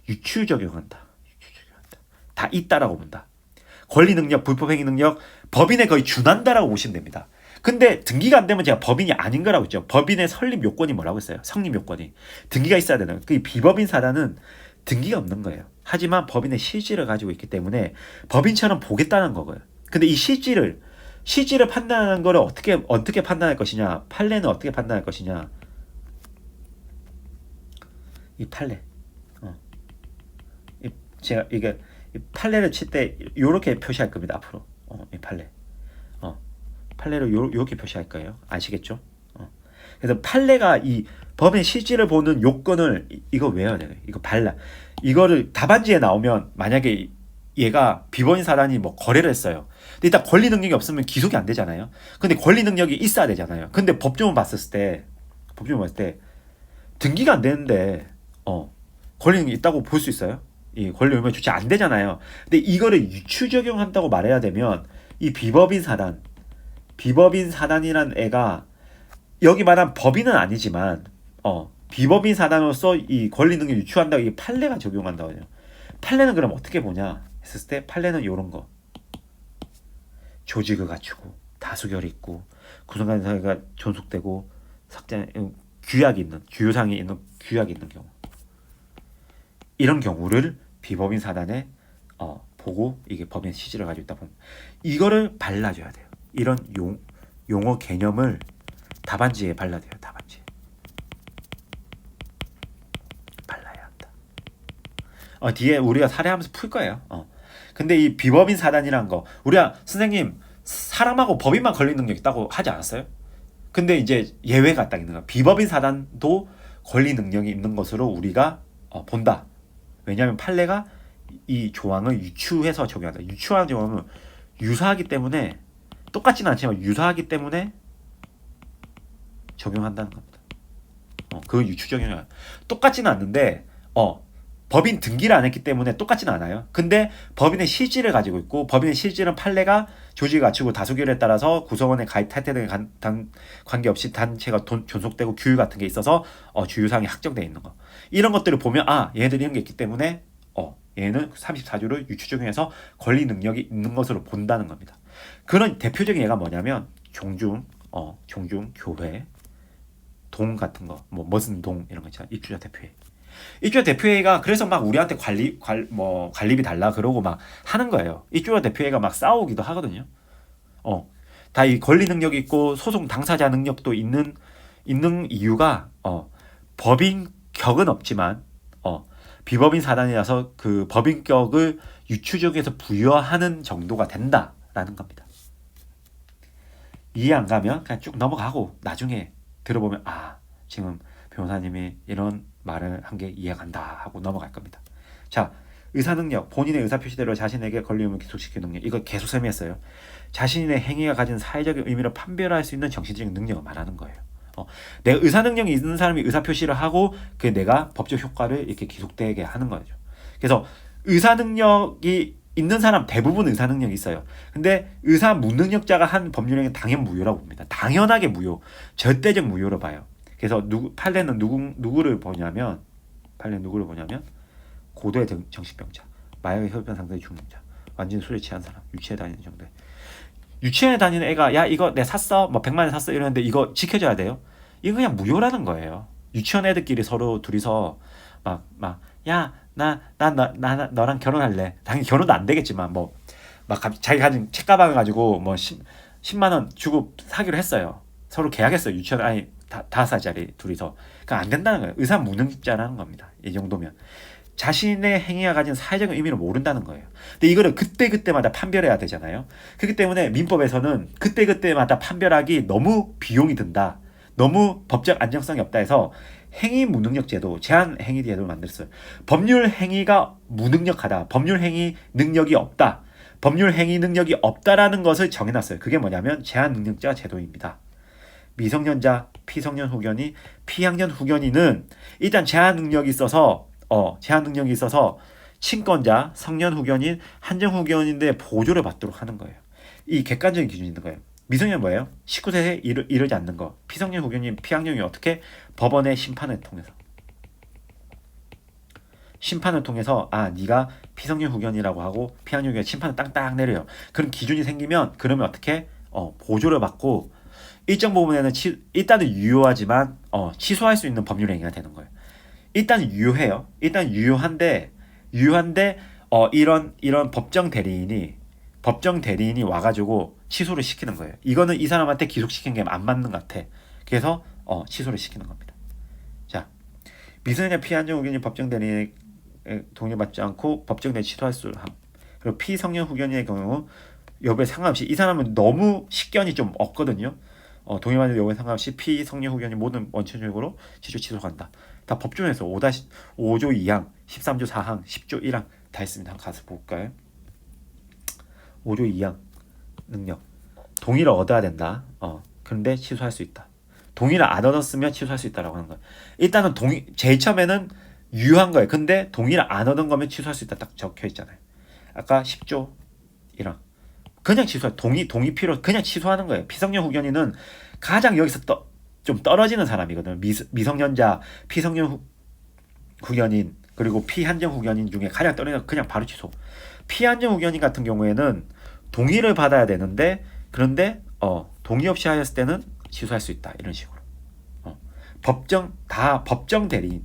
유추 적용한다. 다 있다라고 본다. 권리 능력, 불법 행위 능력, 법인에 거의 준한다라고 보시면 됩니다. 근데 등기가 안 되면 제가 법인이 아닌 거라고 했죠. 법인의 설립 요건이 뭐라고 했어요? 성립 요건이. 등기가 있어야 되는. 그 비법인 사단은 등기가 없는 거예요. 하지만 법인의 실질을 가지고 있기 때문에 법인처럼 보겠다는 거고요. 근데 이 실질을 판단하는 거를 어떻게 판단할 것이냐? 판례는 어떻게 판단할 것이냐? 이 판례. 제가 이게 판례를 칠 때 요렇게 표시할 겁니다. 앞으로. 이 판례. 판례를 요렇게 표시할 거예요. 아시겠죠? 그래서 판례가 이 법의 실질을 보는 요건을 이거 외워야 돼요. 이거 이거를 답안지에 나오면 만약에 얘가 비법인 사단이 뭐 거래를 했어요. 근데 일단 권리 능력이 없으면 기속이 안 되잖아요. 근데 권리 능력이 있어야 되잖아요. 근데 법조문 봤을 때 등기가 안 되는데 권리 능력이 있다고 볼 수 있어요? 이 권리 의무가 주체 안 되잖아요. 근데 이거를 유추 적용한다고 말해야 되면 이 비법인 사단이란 애가 여기 말한 법인은 아니지만 비법인 사단으로서 이 권리 능력 유추한다고 이 판례가 적용한다고요. 판례는 그럼 어떻게 보냐 했을 때 판례는 이런 거. 조직을 갖추고 다수결이 있고 구성관사가 존속되고 규약이 있는 경우. 이런 경우를 비법인 사단에 보고 이게 법인 실질을 가지고 있다 보면 이거를 발라줘야 돼요. 이런 용어 개념을 답안지에 발라야 돼요. 답안지에 발라야 한다. 뒤에 우리가 사례하면서 풀 거예요. 근데 이 비법인 사단이란 거 우리가 선생님 사람하고 법인만 권리 능력 있다고 하지 않았어요? 근데 이제 예외가 딱 있는 거야. 비법인 사단도 권리 능력이 있는 것으로 우리가 본다. 왜냐하면 판례가 이 조항을 유추해서 적용한다. 유추하는 조항은 유사하기 때문에 똑같지는 않지만 유사하기 때문에 적용한다는 겁니다. 그 유추 적용이 똑같지는 않는데 법인 등기를 안 했기 때문에 똑같지는 않아요. 근데 법인의 실질을 가지고 있고 법인의 실질은 판례가 조직을 갖추고 다수결에 따라서 구성원의 가입 탈퇴 등에 관계없이 단체가 존속되고 규율 같은 게 있어서 주요사항이 확정되어 있는 거. 이런 것들을 보면 얘네들이 이런 게 있기 때문에 얘는 34조를 유추 적용해서 권리 능력이 있는 것으로 본다는 겁니다. 그런 대표적인 예가 뭐냐면 종중, 교회, 동 같은 거, 무슨 동 이런 거 있잖아요. 입주자 대표회. 입주자 대표회의가 그래서 막 우리한테 관리비 달라 그러고 막 하는 거예요. 입주자 대표회의가 막 싸우기도 하거든요. 다 이 권리 능력이 있고 소송 당사자 능력도 있는 이유가 법인격은 없지만 비법인 사단이라서 그 법인격을 유추적에서 부여하는 정도가 된다라는 겁니다. 이해 안 가면 그냥 쭉 넘어가고 나중에 들어보면 지금 변호사님이 이런 말을 한 게 이해가 간다 하고 넘어갈 겁니다. 자, 의사능력, 본인의 의사표시대로 자신에게 권리 의무를 기속시키는 능력. 이거 계속 설명했어요. 자신의 행위가 가진 사회적 의미를 판별할 수 있는 정신적인 능력을 말하는 거예요. 내가 의사능력이 있는 사람이 의사표시를 하고 그 내가 법적 효과를 이렇게 기속되게 하는 거죠. 그래서 의사능력이 있는 사람 대부분 의사능력이 있어요. 근데 의사 무능력자가 한 법률행위는 당연 무효라고 봅니다. 당연하게 무효, 절대적 무효로 봐요. 그래서 판례는 누구를 보냐면 고도의 정신병자, 마약의 혈변 상태의 중증자, 완전히 술에 취한 사람, 유치해 다니는 정도. 유치원에 다니는 애가 야 이거 내 샀어, 100만 원 샀어 이러는데 이거 지켜줘야 돼요. 이거 그냥 무효라는 거예요. 유치원 애들끼리 서로 둘이서 야 나 너랑 결혼할래. 당연히 결혼도 안 되겠지만 자기 가진 책가방을 가지고 10만 원 주고 사기로 했어요. 서로 계약했어요. 유치원 5살짜리 둘이서. 그러니까 안 된다는 거예요. 의사 무능자라는 겁니다. 이 정도면. 자신의 행위가 가진 사회적 의미를 모른다는 거예요. 근데 이거를 그때마다 판별해야 되잖아요. 그렇기 때문에 민법에서는 그때마다 판별하기 너무 비용이 든다. 너무 법적 안정성이 없다 해서 행위 무능력 제도, 제한 행위 제도를 만들었어요. 법률 행위가 무능력하다. 법률 행위 능력이 없다. 법률 행위 능력이 없다라는 것을 정해놨어요. 그게 뭐냐면 제한 능력자 제도입니다. 미성년자, 피성년 후견인, 피학년 후견인은 일단 제한 능력이 있어서 친권자, 성년 후견인, 한정 후견인의 보조를 받도록 하는 거예요. 이 객관적인 기준이 있는 거예요. 미성년 뭐예요? 19세에 이르지 않는 거. 피성년 후견인, 피학년이 어떻게? 법원의 심판을 통해서 네가 피성년 후견이라고 하고 피학년 후견 심판을 땅땅 내려요. 그런 기준이 생기면 그러면 어떻게? 보조를 받고 일정 부분에는 일단은 유효하지만 취소할 수 있는 법률 행위가 되는 거예요. 일단 유효해요. 일단 유효한데 이런 법정 대리인이 와가지고 취소를 시키는 거예요. 이거는 이 사람한테 기소시킨 게 안 맞는 것 같아. 그래서 취소를 시키는 겁니다. 자, 미성년자 피한정 후견인 법정 대리인의 동의받지 않고 법정 대리 취소할 수 함. 그리고 피성년 후견인의 경우 여부에 상관없이 이 사람은 너무 식견이 좀 없거든요. 동의받는 여부에 상관없이 피성년 후견인 모든 원천적으로 취소한다. 다 법조에서 5조 2항, 13조 4항, 10조 1항 다 있습니다. 한번 가서 볼까요? 5조 2항 능력. 동의를 얻어야 된다. 그런데 취소할 수 있다. 동의를 안 얻었으면 취소할 수 있다라고 하는 거예요. 일단은 제일 처음에는 유효한 거예요. 근데 동의를 안 얻은 거면 취소할 수 있다 딱 적혀 있잖아요. 아까 10조 1항. 그냥 동의 필요 그냥 취소하는 거예요. 피성년 후견인은 가장 여기서 좀 떨어지는 사람이거든요. 미성년자, 피성년 후견인 그리고 피한정 후견인 중에 가장 떨어지는 그냥 바로 취소. 피한정 후견인 같은 경우에는 동의를 받아야 되는데 그런데 동의 없이 하였을 때는 취소할 수 있다. 이런 식으로. 법정 대리인의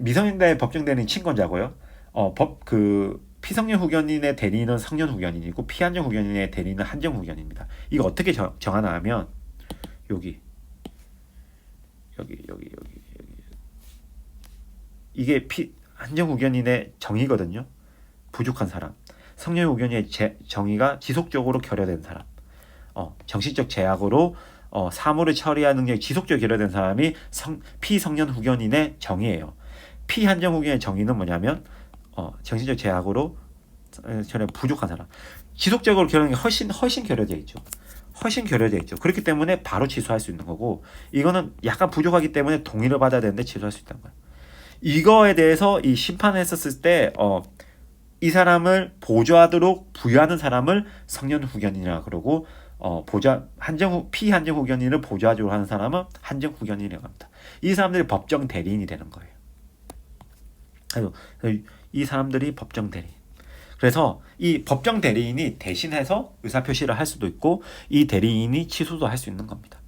미성년자의 법정 대리인 친권자고요. 피성년 후견인의 대리인은 성년 후견인이고 피한정 후견인의 대리인은 한정 후견인입니다. 이거 어떻게 정하나 하면 여기 이게 한정 후견인의 정의거든요. 부족한 사람. 성년 후견인의 정의가 지속적으로 결여된 사람. 정신적 제약으로 사물을 처리하는 능력이 지속적으로 결여된 사람이 피성년 후견인의 정의예요. 피한정 후견인의 정의는 뭐냐면 정신적 제약으로 전에 부족한 사람. 지속적으로 결여된 게 훨씬 결여되어 있죠. 그렇기 때문에 바로 취소할 수 있는 거고 이거는 약간 부족하기 때문에 동의를 받아야 되는데 취소할 수 있다는 거예요. 이거에 대해서 이 심판을 했었을 때 이 사람을 보조하도록 부여하는 사람을 성년 후견인이라 그러고 피한정 후견인을 보조하도록 하는 사람은 한정 후견인이라고 합니다. 이 사람들이 법정 대리인이 되는 거예요. 그래서 이 사람들이 법정 대리인. 그래서 이 법정 대리인이 대신해서 의사표시를 할 수도 있고 이 대리인이 취소도 할 수 있는 겁니다.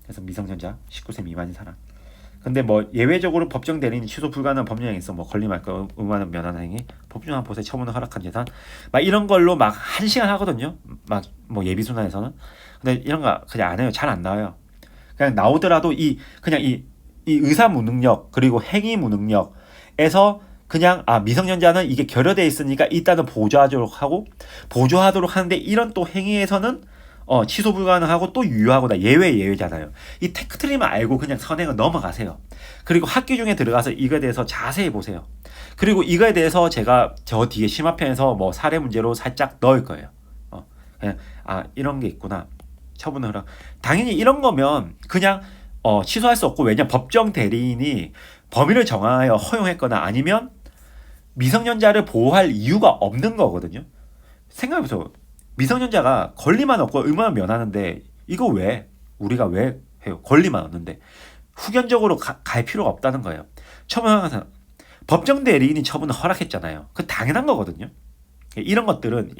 그래서 미성년자 19세 미만인 사람. 근데 뭐 예외적으로 법정 대리인이 취소 불가능한 법령 행위 있어. 뭐 걸림할 거 의무하는 면한 행위, 법정한 보세 처분을 허락한 재산, 막 이런 걸로 막 1시간 하거든요. 막 뭐 예비 순환에서는. 근데 이런 거 그냥 안 해요. 잘 안 나와요. 그냥 나오더라도 그냥 이 의사 무능력 그리고 행위 무능력에서 그냥 미성년자는 이게 결여돼 있으니까 일단은 보조하도록 하는데 이런 또 행위에서는 취소 불가능하고 또 유효하고 예외잖아요. 이 테크트리만 알고 그냥 선행을 넘어가세요. 그리고 학기 중에 들어가서 이거에 대해서 자세히 보세요. 그리고 이거에 대해서 제가 저 뒤에 심화편에서 뭐 사례 문제로 살짝 넣을 거예요. 그냥 이런 게 있구나. 처분을 하라. 당연히 이런 거면 그냥 취소할 수 없고 왜냐 법정 대리인이 범위를 정하여 허용했거나 아니면 미성년자를 보호할 이유가 없는 거거든요. 생각해보세요. 미성년자가 권리만 없고 의무만 면하는데 이거 우리가 왜 해요? 권리만 없는데 후견적으로 갈 필요가 없다는 거예요. 처분하는 법정 대리인이 처분을 허락했잖아요. 그 당연한 거거든요. 이런 것들은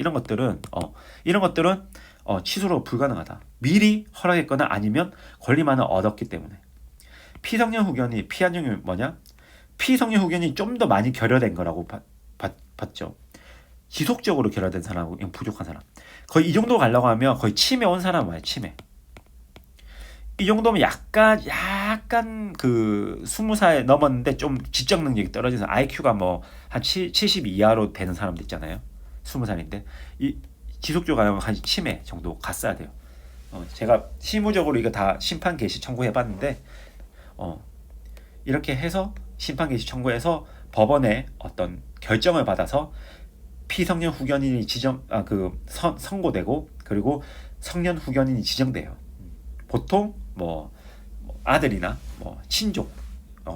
취소로 불가능하다. 미리 허락했거나 아니면 권리만을 얻었기 때문에. 피성년 후견이 피한정이 뭐냐? 피성년 후견이 좀 더 많이 결여된 거라고 봤죠. 지속적으로 결여된 사람하고 부족한 사람. 거의 이 정도 가려고 하면 거의 치매 온 사람 와요. 치매. 이 정도면 약간 그 20살 넘었는데 좀 지적 능력이 떨어져서 IQ가 뭐 한 70 이하로 되는 사람도 있잖아요. 20살인데 지속적으로 가면 한 침해 정도 갔어야 돼요. 제가 실무적으로 이거 다 심판 개시 청구해봤는데 이렇게 해서 심판 개시 청구해서 법원에 어떤 결정을 받아서 피성년 후견인이 선고되고 그리고 성년 후견인이 지정돼요. 보통 뭐 아들이나 뭐 친족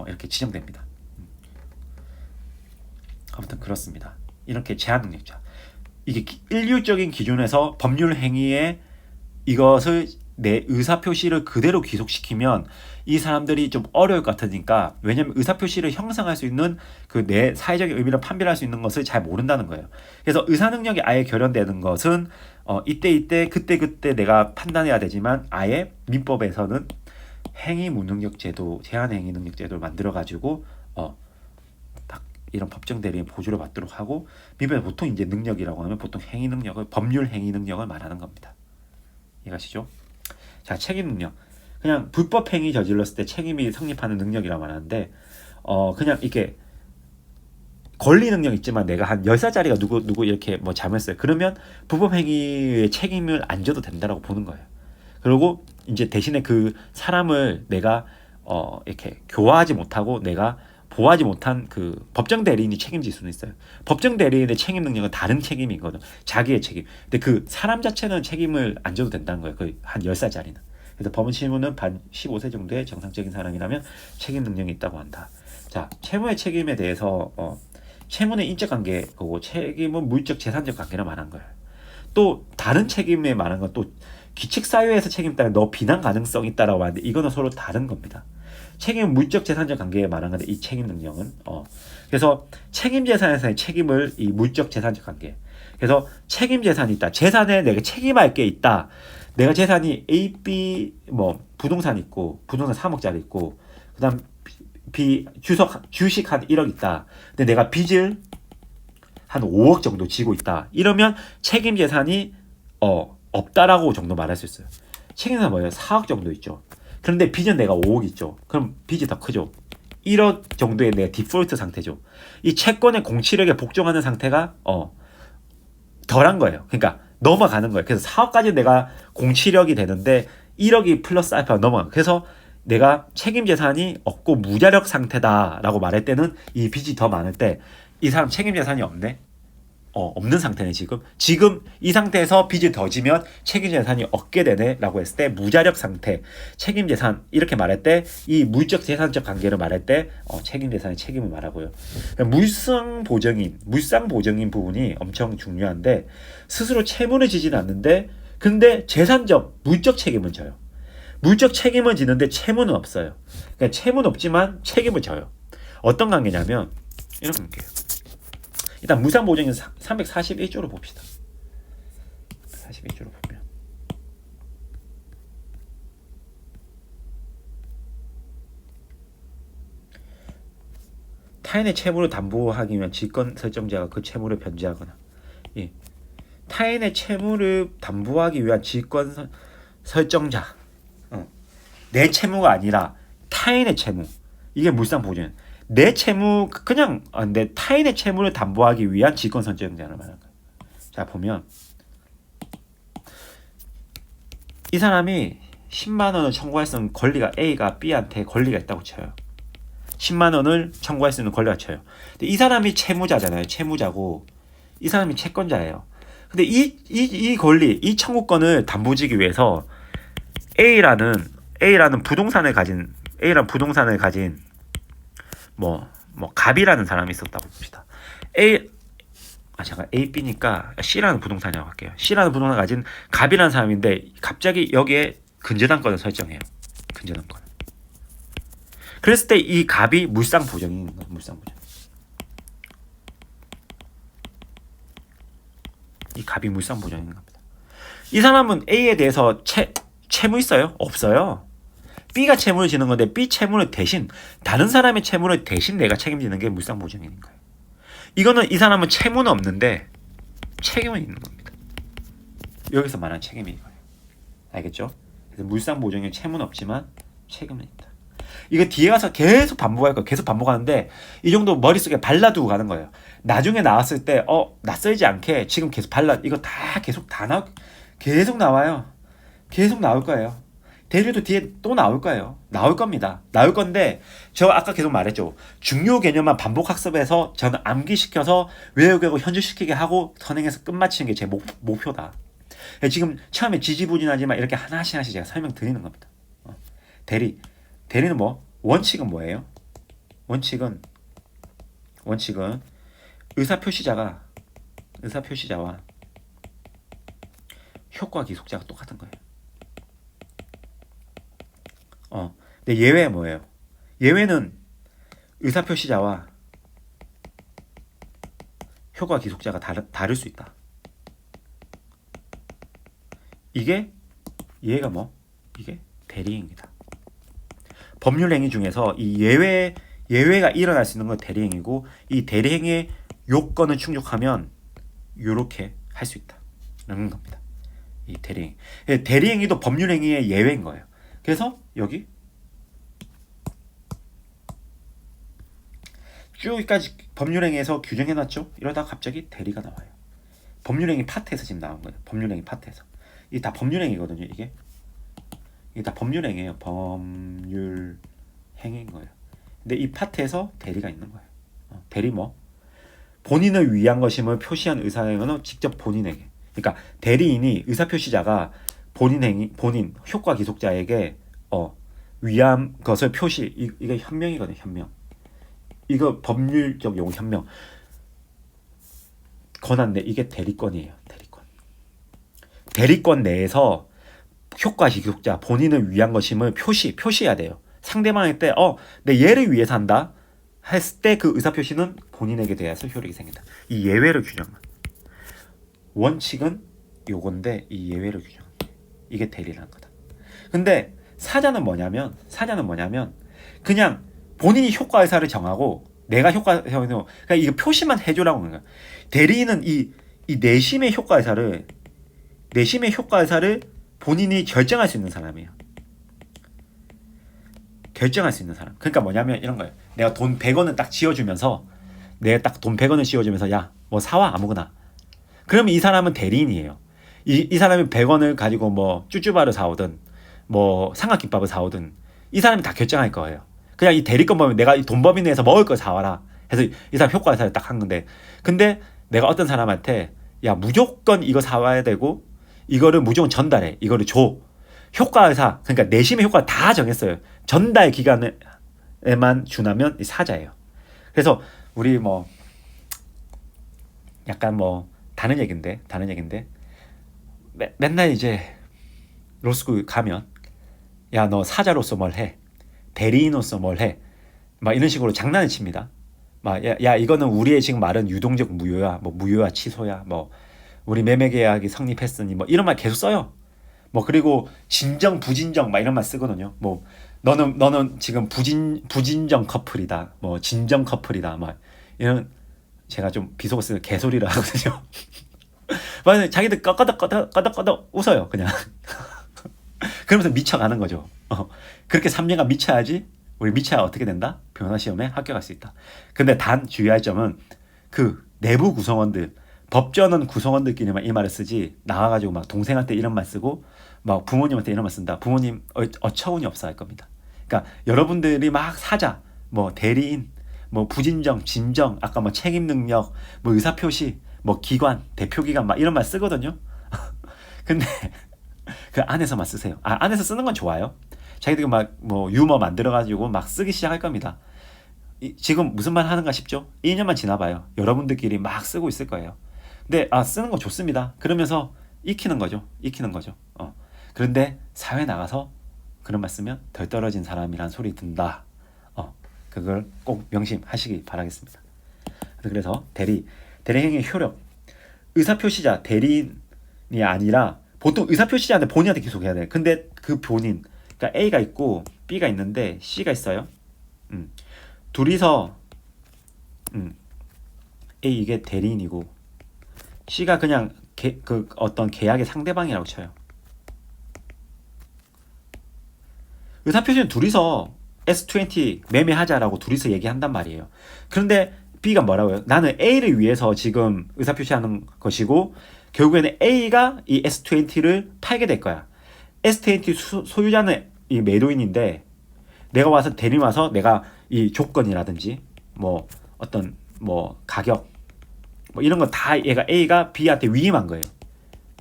이렇게 지정됩니다. 아무튼 그렇습니다. 이렇게 제한 능력자. 이게 일률적인 기준에서 법률 행위에 이것을 내 의사표시를 그대로 귀속시키면 이 사람들이 좀 어려울 것 같으니까, 왜냐면 의사표시를 형성할 수 있는 그 내 사회적인 의미를 판별할 수 있는 것을 잘 모른다는 거예요. 그래서 의사능력이 아예 결연되는 것은 이때 그때 내가 판단해야 되지만, 아예 민법에서는 행위무능력제도, 제한행위능력제도를 만들어가지고 딱 이런 법정 대리인 보조를 받도록 하고, 민법에 보통 이제 능력이라고 하면 보통 행위능력을, 법률 행위능력을 말하는 겁니다. 이해가시죠? 자, 책임 능력. 그냥 불법 행위 저질렀을 때 책임이 성립하는 능력이라고 말하는데, 그냥 이게 권리 능력 있지만 내가 한 10살짜리가 누구 이렇게 뭐 잘못했어요. 그러면 불법 행위의 책임을 안 져도 된다라고 보는 거예요. 그리고 이제 대신에 그 사람을 내가 이렇게 교화하지 못하고 내가 보호하지 못한 그 법정 대리인이 책임질 수는 있어요. 법정 대리인의 책임 능력은 다른 책임이거든. 자기의 책임. 근데 그 사람 자체는 책임을 안 져도 된다는 거예요. 거의 한 10살짜리는. 그래서 법원 실무는 15세 정도의 정상적인 사람이라면 책임 능력이 있다고 한다. 자, 채무의 책임에 대해서 채무는 인적 관계고 책임은 물적 재산적 관계를 말한 거예요. 또 다른 책임에 말한 건 또 규칙 사유에서 책임 따른 너 비난 가능성이 있다라고 하는데, 이거는 서로 다른 겁니다. 책임은 물적 재산적 관계에 말한 건데, 이 책임 능력은 그래서 책임 재산에서의 책임을 이 물적 재산적 관계. 그래서 책임 재산이 있다. 재산에 내가 책임할 게 있다. 내가 재산이 A, B 뭐 부동산 있고, 부동산 3억짜리 있고, 그다음 B 주식 한 1억 있다. 근데 내가 빚을 한 5억 정도 지고 있다. 이러면 책임 재산이 없다라고 정도 말할 수 있어요. 책임 재산 뭐예요? 4억 정도 있죠. 그런데 빚은 내가 5억 있죠. 그럼 빚이 더 크죠. 1억 정도의 내 디폴트 상태죠. 이 채권의 공치력에 복종하는 상태가 덜한 거예요. 그러니까 넘어가는 거예요. 그래서 4억까지 내가 공치력이 되는데 1억이 플러스 알파가 넘어가. 그래서 내가 책임 재산이 없고 무자력 상태다라고 말할 때는, 이 빚이 더 많을 때 이 사람 책임 재산이 없네. 없는 상태네. 지금 이 상태에서 빚을 더 지면 책임 재산이 없게 되네 라고 했을 때 무자력 상태, 책임 재산 이렇게 말할 때, 이 물적 재산적 관계를 말할 때 책임 재산의 책임을 말하고요. 물상 보증인 부분이 엄청 중요한데, 스스로 채무를 지지는 않는데 근데 재산적 물적 책임은 져요. 물적 책임은 지는데 채무는 없어요. 그러니까 채무는 없지만 책임을 져요. 어떤 관계냐면 이런 관계예요. 일단 무상보증인 341조로 봅시다. 41조로 보면 타인의 채무를 담보하기 위한 직권 설정자가 그 채무를 변제하거나, 타인의 채무를 담보하기 위한 직권 설정자, 내 채무가 아니라 타인의 채무, 이게 물상보증. 내 채무, 그냥 내 타인의 채무를 담보하기 위한 직권 설정자를 말하는 거예요. 자, 보면 이 사람이 10만 원을 청구할 수 있는 권리가, A가 B한테 권리가 있다고 쳐요. 10만 원을 청구할 수 있는 권리가 쳐요. 근데 이 사람이 채무자잖아요. 채무자고 이 사람이 채권자예요. 근데 이 권리, 이 청구권을 담보지기 위해서 A라는 부동산을 가진 뭐 갑이라는 사람이 있었다고 봅시다. A, B니까 C라는 부동산이라고 할게요. C라는 부동산을 가진 갑이라는 사람인데, 갑자기 여기에 근저당권을 설정해요. 근저당권. 그랬을 때 이 갑이 물상보증인 거예요. 물상보증. 이 갑이 물상보증인 겁니다. 이 사람은 A에 대해서 채무 있어요? 없어요. B가 채무를 지는 건데, B 채무를 대신, 다른 사람의 채무를 대신 내가 책임지는 게 물상보증인 거예요. 이거는 이 사람은 채무는 없는데 책임은 있는 겁니다. 여기서 말하는 책임이 이거예요. 알겠죠? 그래서 물상보증에 채무는 없지만 책임은 있다. 이거 뒤에 가서 계속 반복할 거예요. 계속 반복하는데 이 정도 머릿속에 발라두고 가는 거예요. 나중에 나왔을 때 낯설지 않게 지금 계속 이거 다 계속 계속 나와요. 계속 나올 거예요. 대리도 뒤에 또 나올 거예요. 나올 겁니다. 나올 건데 저 아까 계속 말했죠. 중요 개념만 반복 학습해서 저는 암기시켜서 외우게 하고 현실시키게 하고 선행해서 끝마치는 게 제 목표다. 지금 처음에 지지부진하지만 이렇게 하나씩 제가 설명드리는 겁니다. 대리는 뭐? 원칙은 뭐예요? 원칙은 의사표시자와 효과 기속자가 똑같은 거예요. 근데 예외는 뭐예요? 예외는 의사표시자와 효과 기속자가 다를 수 있다. 이게 얘가 뭐? 이게 대리행위다. 법률행위 중에서 이 예외가 일어날 수 있는 건 대리행위고 이 대리행위의 요건을 충족하면 요렇게 할 수 있다라는 겁니다. 이 대리행위. 대리행위도 법률행위의 예외인 거예요. 그래서 여기 쭉 여기까지 법률행위에서 규정해놨죠. 이러다가 갑자기 대리가 나와요. 법률행위 파트에서 지금 나온 거예요. 법률행위 파트에서. 이게 다 법률행위거든요. 이게 다 법률행위예요. 법률행위인 거예요. 근데 이 파트에서 대리가 있는 거예요. 대리 뭐? 본인을 위한 것임을 표시한 의사행위는 직접 본인에게. 그러니까 대리인이 의사표시자가 본인 효과 기속자에게 위한 것을 표시. 이게 현명이거든요. 현명. 이거 법률적 용어 현명. 권한내 이게 대리권이에요. 대리권 내에서 효과 기속자 본인을 위한 것임을 표시해야 돼요. 상대방한테 내 얘를 위해서 한다 했을 때 그 의사표시는 본인에게 대해서 효력이 생긴다. 이 예외를 규정한. 원칙은 요건데 이 예외를 규정한. 이게 대리라는 거다. 근데 사자는 뭐냐면 그냥 본인이 효과 의사를 정하고 내가 효과 의사를 그러니까 이거 표시만 해줘라고 하는 거야. 대리인은 이 내심의 효과 의사를 본인이 결정할 수 있는 사람이에요. 결정할 수 있는 사람. 그러니까 뭐냐면 이런 거예요. 내가 돈 100원을 딱 지어주면서 야, 뭐 사와 아무거나. 그러면 이 사람은 대리인이에요. 이 사람이 100원을 가지고 뭐 쭈쭈바를 사오든 뭐 삼각김밥을 사오든 이 사람이 다 결정할 거예요. 그냥 이 대리권 보면 내가 이 돈 범위 내에서 먹을 걸 사와라 해서 이 사람 효과 의사를 딱 한 건데, 근데 내가 어떤 사람한테 야 무조건 이거 사와야 되고 이거를 무조건 전달해. 이거를 줘. 효과 의사, 그러니까 내심의 효과 다 정했어요. 전달 기간에만 준하면 이 사자예요. 그래서 우리 뭐 약간 뭐 다른 얘긴데 맨날 이제 로스쿨 가면 야 너 사자로서 뭘 해, 대리인으로서 뭘 해, 막 이런 식으로 장난을 칩니다. 막 야 이거는 우리의 지금 말은 유동적 무효야, 뭐 무효야 취소야, 뭐 우리 매매 계약이 성립했으니 뭐 이런 말 계속 써요. 뭐 그리고 진정 부진정 막 이런 말 쓰거든요. 뭐 너는 지금 부진정 커플이다, 뭐 진정 커플이다, 막 이런, 제가 좀 비속어 쓰는 개소리를 하거든요. 맞아요. 자기들 꺼덕꺼덕 웃어요 그냥. 그러면서 미쳐가는 거죠. 그렇게 3년간 미쳐야지 우리 미쳐야 어떻게 된다? 변호사 시험에 합격할 수 있다. 근데 단 주의할 점은 그 내부 구성원들, 법전은 구성원들끼리만 이 말을 쓰지 나와가지고 막 동생한테 이런 말 쓰고 막 부모님한테 이런 말 쓴다. 부모님 어처구니 없어 할 겁니다. 그러니까 여러분들이 막 사자, 뭐 대리인, 뭐 부진정, 진정, 아까 뭐 책임 능력, 뭐 의사표시, 뭐 기관, 대표기관 막 이런 말 쓰거든요. 근데 그 안에서만 쓰세요. 안에서 쓰는 건 좋아요. 자기들이 막 뭐 유머 만들어가지고 막 쓰기 시작할 겁니다. 지금 무슨 말 하는가 싶죠? 2년만 지나봐요. 여러분들끼리 막 쓰고 있을 거예요. 근데 쓰는 거 좋습니다. 그러면서 익히는 거죠. 그런데 사회 나가서 그런 말 쓰면 덜 떨어진 사람이란 소리 든다. 그걸 꼭 명심하시기 바라겠습니다. 그래서 대리행위의 효력, 의사표시자 대리인이 아니라 보통 의사표시자한테 본인한테 기속해야 돼. 근데 그 본인, 그러니까 A가 있고 B가 있는데 C가 있어요. 둘이서 A 이게 대리인이고 C가 그냥 그 어떤 계약의 상대방이라고 쳐요. 의사표시는 둘이서 S20 매매하자라고 둘이서 얘기한단 말이에요. 그런데 B가 뭐라고요? 나는 A를 위해서 지금 의사표시하는 것이고 결국에는 A가 이 S20를 팔게 될 거야. S20 소유자는 이 매도인인데 내가 와서 대리인 와서 내가 이 조건이라든지 뭐 어떤 뭐 가격 뭐 이런 거 다 얘가 A가 B한테 위임한 거예요.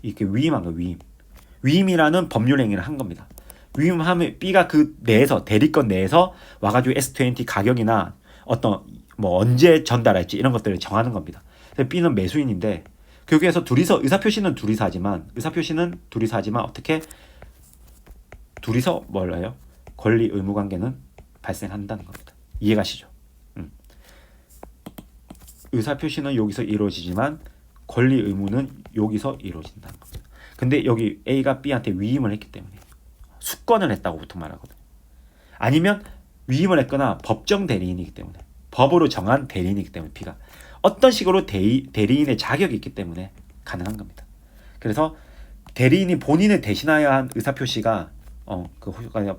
이렇게 위임한 거 위임이라는 법률 행위를 한 겁니다. 위임하면 B가 그 내에서 대리권 내에서 와가지고 S20 가격이나 어떤 뭐 언제 전달할지 이런 것들을 정하는 겁니다. 그래서 B는 매수인인데 결국에서 둘이서 의사표시는 둘이서 하지만 어떻게 둘이서 뭘요? 권리 의무 관계는 발생한다는 겁니다. 이해가시죠? 의사표시는 여기서 이루어지지만 권리 의무는 여기서 이루어진다는 겁니다. 근데 여기 A가 B한테 위임을 했기 때문에 수권을 했다고 보통 말하거든요. 아니면 위임을 했거나 법정 대리인이기 때문에 법으로 정한 대리인이기 때문에 B가 어떤 식으로 대리인의 자격이 있기 때문에 가능한 겁니다. 그래서 대리인이 본인을 대신하여야 한 의사표시가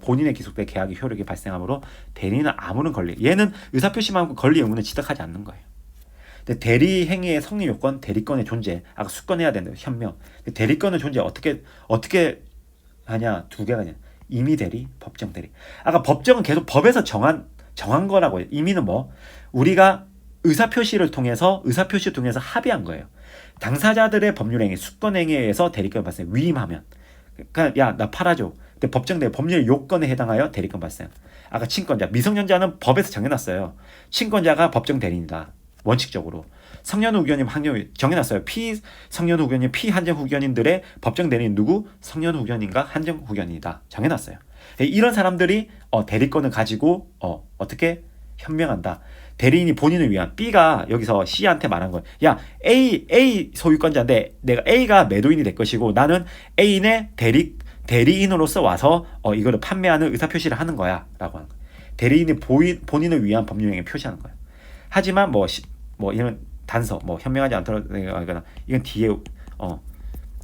본인의 기속된 계약의 효력이 발생하므로 대리인은 아무런 권리 얘는 의사표시만큼 권리 의무는 지적하지 않는 거예요. 근데 대리 행위의 성립 요건, 대리권의 존재, 아까 수권해야 된다 현명. 대리권의 존재 어떻게 하냐 두 개가 있냐. 임의 대리, 법정 대리. 아까 법정은 계속 법에서 정한 거라고요. 임의는 뭐 우리가 의사표시를 통해서 합의한 거예요. 당사자들의 법률 행위, 수권 행위에 의해서 대리권 발생 위임하면 그러니까 야 나 팔아줘. 근데 법정 대리 법률 요건에 해당하여 대리권 발생. 아까 친권자, 미성년자는 법에서 정해놨어요. 친권자가 법정 대리인이다. 원칙적으로 성년후 후견인 확률 정해놨어요. 피성년후 후견인 피한정 후견인들의 법정 대리인 누구? 성년후 후견인과 한정 후견인이다. 정해놨어요. 이런 사람들이 대리권을 가지고 어떻게 현명한다. 대리인이 본인을 위한 B가 여기서 C한테 말한 거예요. 야 A 소유권자인데 내가 A가 매도인이 될 것이고 나는 A인의 대리인으로서 와서 이거를 판매하는 의사표시를 하는 거야 라고 하는 거예요. 대리인이 본인을 위한 법률행위 표시하는 거예요. 하지만 뭐 이런 단서 현명하지 않더라도 이건 뒤에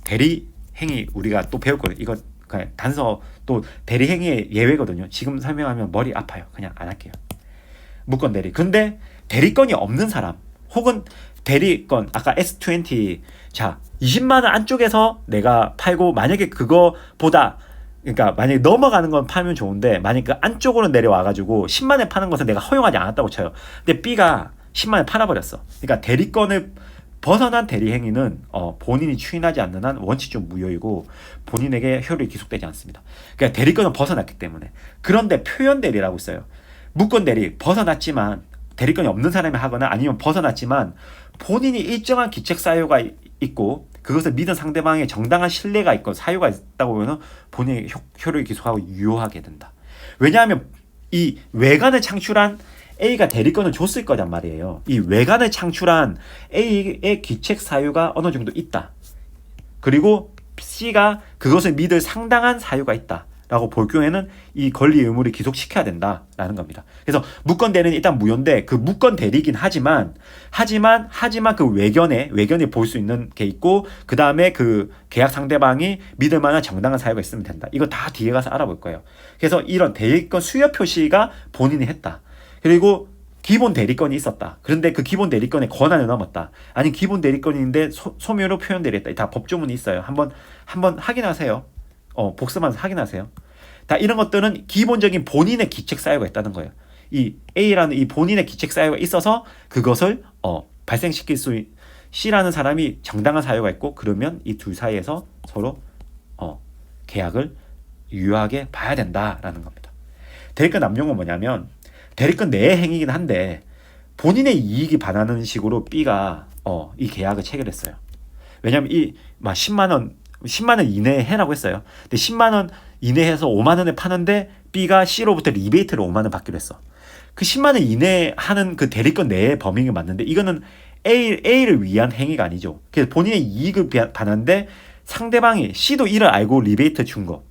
대리 행위 우리가 또 배울 거예요. 이거 그냥 단서 또 대리 행위의 예외거든요. 지금 설명하면 머리 아파요. 그냥 안 할게요. 무권 대리. 근데 대리권이 없는 사람 혹은 대리권 아까 S20 자 20만 원 안쪽에서 내가 팔고 만약에 그거보다 그러니까 만약에 넘어가는 건 팔면 좋은데 만약에 그 안쪽으로 내려와가지고 10만 원에 파는 것은 내가 허용하지 않았다고 쳐요. 근데 B가 10만 원에 팔아버렸어. 그러니까 대리권을 벗어난 대리 행위는 본인이 추인하지 않는 한 원칙적 무효이고 본인에게 효력이 기속되지 않습니다. 그러니까 대리권은 벗어났기 때문에. 그런데 표현 대리라고 있어요. 무권 대리 벗어났지만 대리권이 없는 사람이 하거나 아니면 벗어났지만 본인이 일정한 기책 사유가 있고 그것을 믿은 상대방의 정당한 신뢰가 있고 사유가 있다고 보면 본인의 효력이 기속하고 유효하게 된다. 왜냐하면 이 외관을 창출한 A가 대리권을 줬을 거란 말이에요. 이 외관을 창출한 A의 기책 사유가 어느 정도 있다. 그리고 C가 그것을 믿을 상당한 사유가 있다. 라고 볼 경우에는 이 권리 의무를 기속시켜야 된다라는 겁니다. 그래서 무권 대리는 일단 무효인데 그 무권 대리긴 하지만 그 외견에 볼 수 있는 게 있고 그 다음에 그 계약 상대방이 믿을 만한 정당한 사유가 있으면 된다. 이거 다 뒤에 가서 알아볼 거예요. 그래서 이런 대리권 수여 표시가 본인이 했다. 그리고 기본 대리권이 있었다. 그런데 그 기본 대리권의 권한을 넘었다. 아니 기본 대리권인데 소멸로 표현 대리했다. 다 법조문이 있어요. 한번 확인하세요. 복습하면서 확인하세요. 다 이런 것들은 기본적인 본인의 기책 사유가 있다는 거예요. 이 A라는 이 본인의 기책 사유가 있어서 그것을 발생시킬 수 C라는 사람이 정당한 사유가 있고 그러면 이 둘 사이에서 서로 계약을 유효하게 봐야 된다라는 겁니다. 대리권 남용은 뭐냐면 대리권 내의 행위이긴 한데 본인의 이익이 반하는 식으로 B가 이 계약을 체결했어요. 왜냐하면 이 10만 원 이내에 해라고 했어요. 근데 10만 원 이내에서 5만 원에 파는데 B가 C로부터 리베이트를 5만 원 받기로 했어. 그 10만 원 이내에 하는 그 대리권 내의 범위가 맞는데 이거는 A를 위한 행위가 아니죠. 그래서 본인의 이익을 반하는데 상대방이 C도 이를 알고 리베이트 준 거.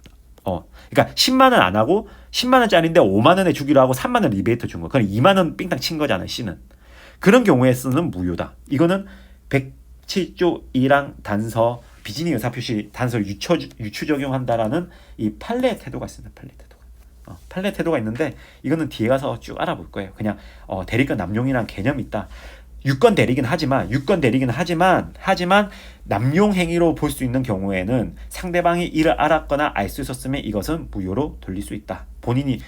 그러니까 10만 원 안 하고 10만 원짜리인데 5만 원에 주기로 하고 3만 원 리베이트 준 거. 그럼 2만 원 삥땅 친 거잖아요, C는. 그런 경우에 쓰는 무효다. 이거는 107조 1항 단서 비진의 의사표시 단서를 유추 적용한다라는 이 판례 태도가 있습니다. 판례 태도가. 판례 태도가 있는데 이거는 뒤에 가서 쭉 알아볼 거예요. 그냥 대리권 남용이란 개념이 있다. 유권 대리긴 하지만 남용 행위로 볼 수 있는 경우에는 상대방이 이를 알았거나 알 수 있었으면 이것은 무효로 돌릴 수 있다. 본인이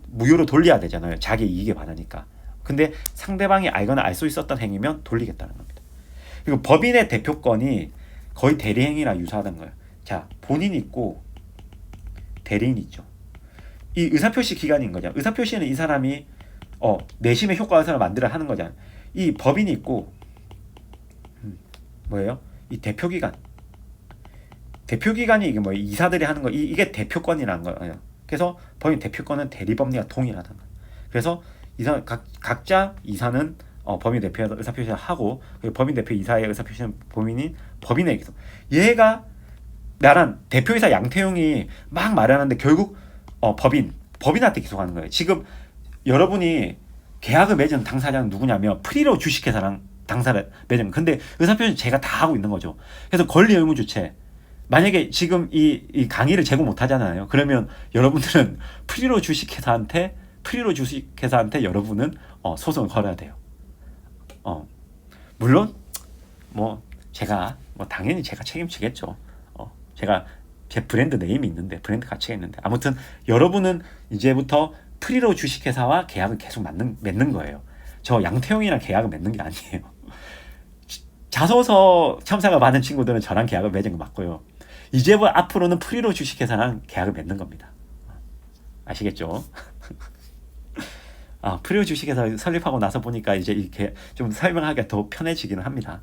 무효로 돌려야 되잖아요. 자기 이익에 반하니까. 근데 상대방이 알거나 알 수 있었던 행위면 돌리겠다는 겁니다. 그리고 법인의 대표권이 거의 대리행위랑 유사하다는 거예요. 자, 본인이 있고 대리인이 있죠. 이 의사표시 기간인 거죠. 의사표시는 이 사람이 내심의 효과를 만들어 하는 거잖아요. 이 법인이 있고 뭐예요? 이 대표기관. 대표기관이 이게 뭐 이사들이 하는 거 이게 대표권이라는 거예요. 그래서 법인 대표권은 대리법리와 동일하다는 거예요. 그래서 이사 각자 이사는 법인 대표에서 의사표시를 하고 법인 대표 이사의 의사표시는 법인에게서 얘가 나란 대표이사 양태용이 막 말하는데 결국 법인한테 기소하는 거예요. 지금 여러분이 계약을 맺은 당사자는 누구냐면 프리로 주식회사랑 당사를 맺은. 근데 의사표시는 제가 다 하고 있는 거죠. 그래서 권리 의무 주체. 만약에 지금 이 강의를 제공 못 하잖아요. 그러면 여러분들은 프리로 주식회사한테 여러분은 소송을 걸어야 돼요. 물론 뭐 제가 당연히 제가 책임지겠죠. 제가 제 브랜드 네임이 있는데 브랜드 가치가 있는데 아무튼 여러분은 이제부터 프리로 주식회사와 계약을 계속 맺는 거예요. 저 양태형이랑 계약을 맺는 게 아니에요. 자소서 첨삭을 받은 친구들은 저랑 계약을 맺은 거 맞고요. 이제부터 앞으로는 프리로 주식회사랑 계약을 맺는 겁니다. 아시겠죠? 프리로 주식회사 설립하고 나서 보니까 이제 이렇게 좀 설명하기가 더 편해지기는 합니다.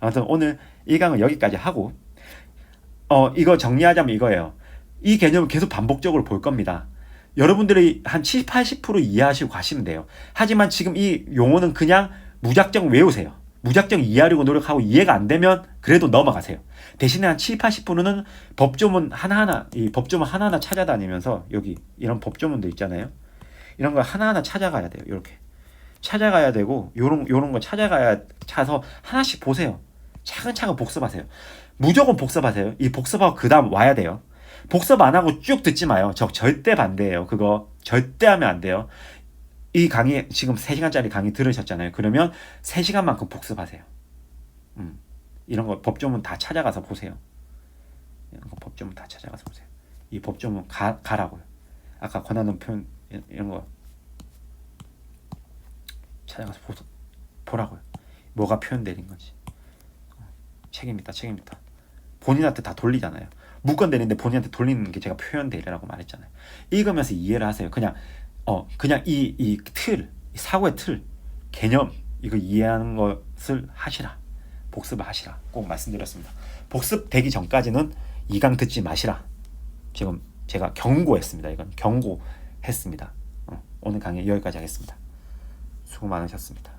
아무튼 오늘 1강은 여기까지 하고 이거 정리하자면 이거예요. 이 개념을 계속 반복적으로 볼 겁니다. 여러분들이 한 70, 80% 이해하시고 가시면 돼요. 하지만 지금 이 용어는 그냥 무작정 외우세요. 무작정 이해하려고 노력하고 이해가 안 되면 그래도 넘어가세요. 대신에 한 70, 80%는 법조문 하나하나 찾아다니면서 여기 이런 법조문도 있잖아요. 이런 걸 하나하나 찾아가야 돼요. 이렇게 찾아가야 되고 요런 거 찾아서 하나씩 보세요. 차근차근 복습하세요. 무조건 복습하세요. 이 복습하고 그 다음 와야 돼요. 복습 안 하고 쭉 듣지 마요. 저 절대 반대예요. 그거 절대 하면 안 돼요. 이 강의 지금 3시간짜리 강의 들으셨잖아요. 그러면 3시간만큼 복습하세요. 이런 거 법조문 다 찾아가서 보세요. 이런 거 법조문 다 찾아가서 보세요. 이 법조문 가라고요. 아까 권하는 표현 이런 거 찾아가서 보라고요. 뭐가 표현되는 건지. 책임있다. 본인한테 다 돌리잖아요. 무건 되는데 본인한테 돌리는 게 제가 표현되리라고 말했잖아요. 읽으면서 이해를 하세요. 그냥 이 사고의 틀, 개념 이거 이해하는 것을 하시라. 복습을 하시라. 꼭 말씀드렸습니다. 복습되기 전까지는 2강 듣지 마시라. 지금 제가 경고했습니다. 이건 경고했습니다. 오늘 강의 여기까지 하겠습니다. 수고 많으셨습니다.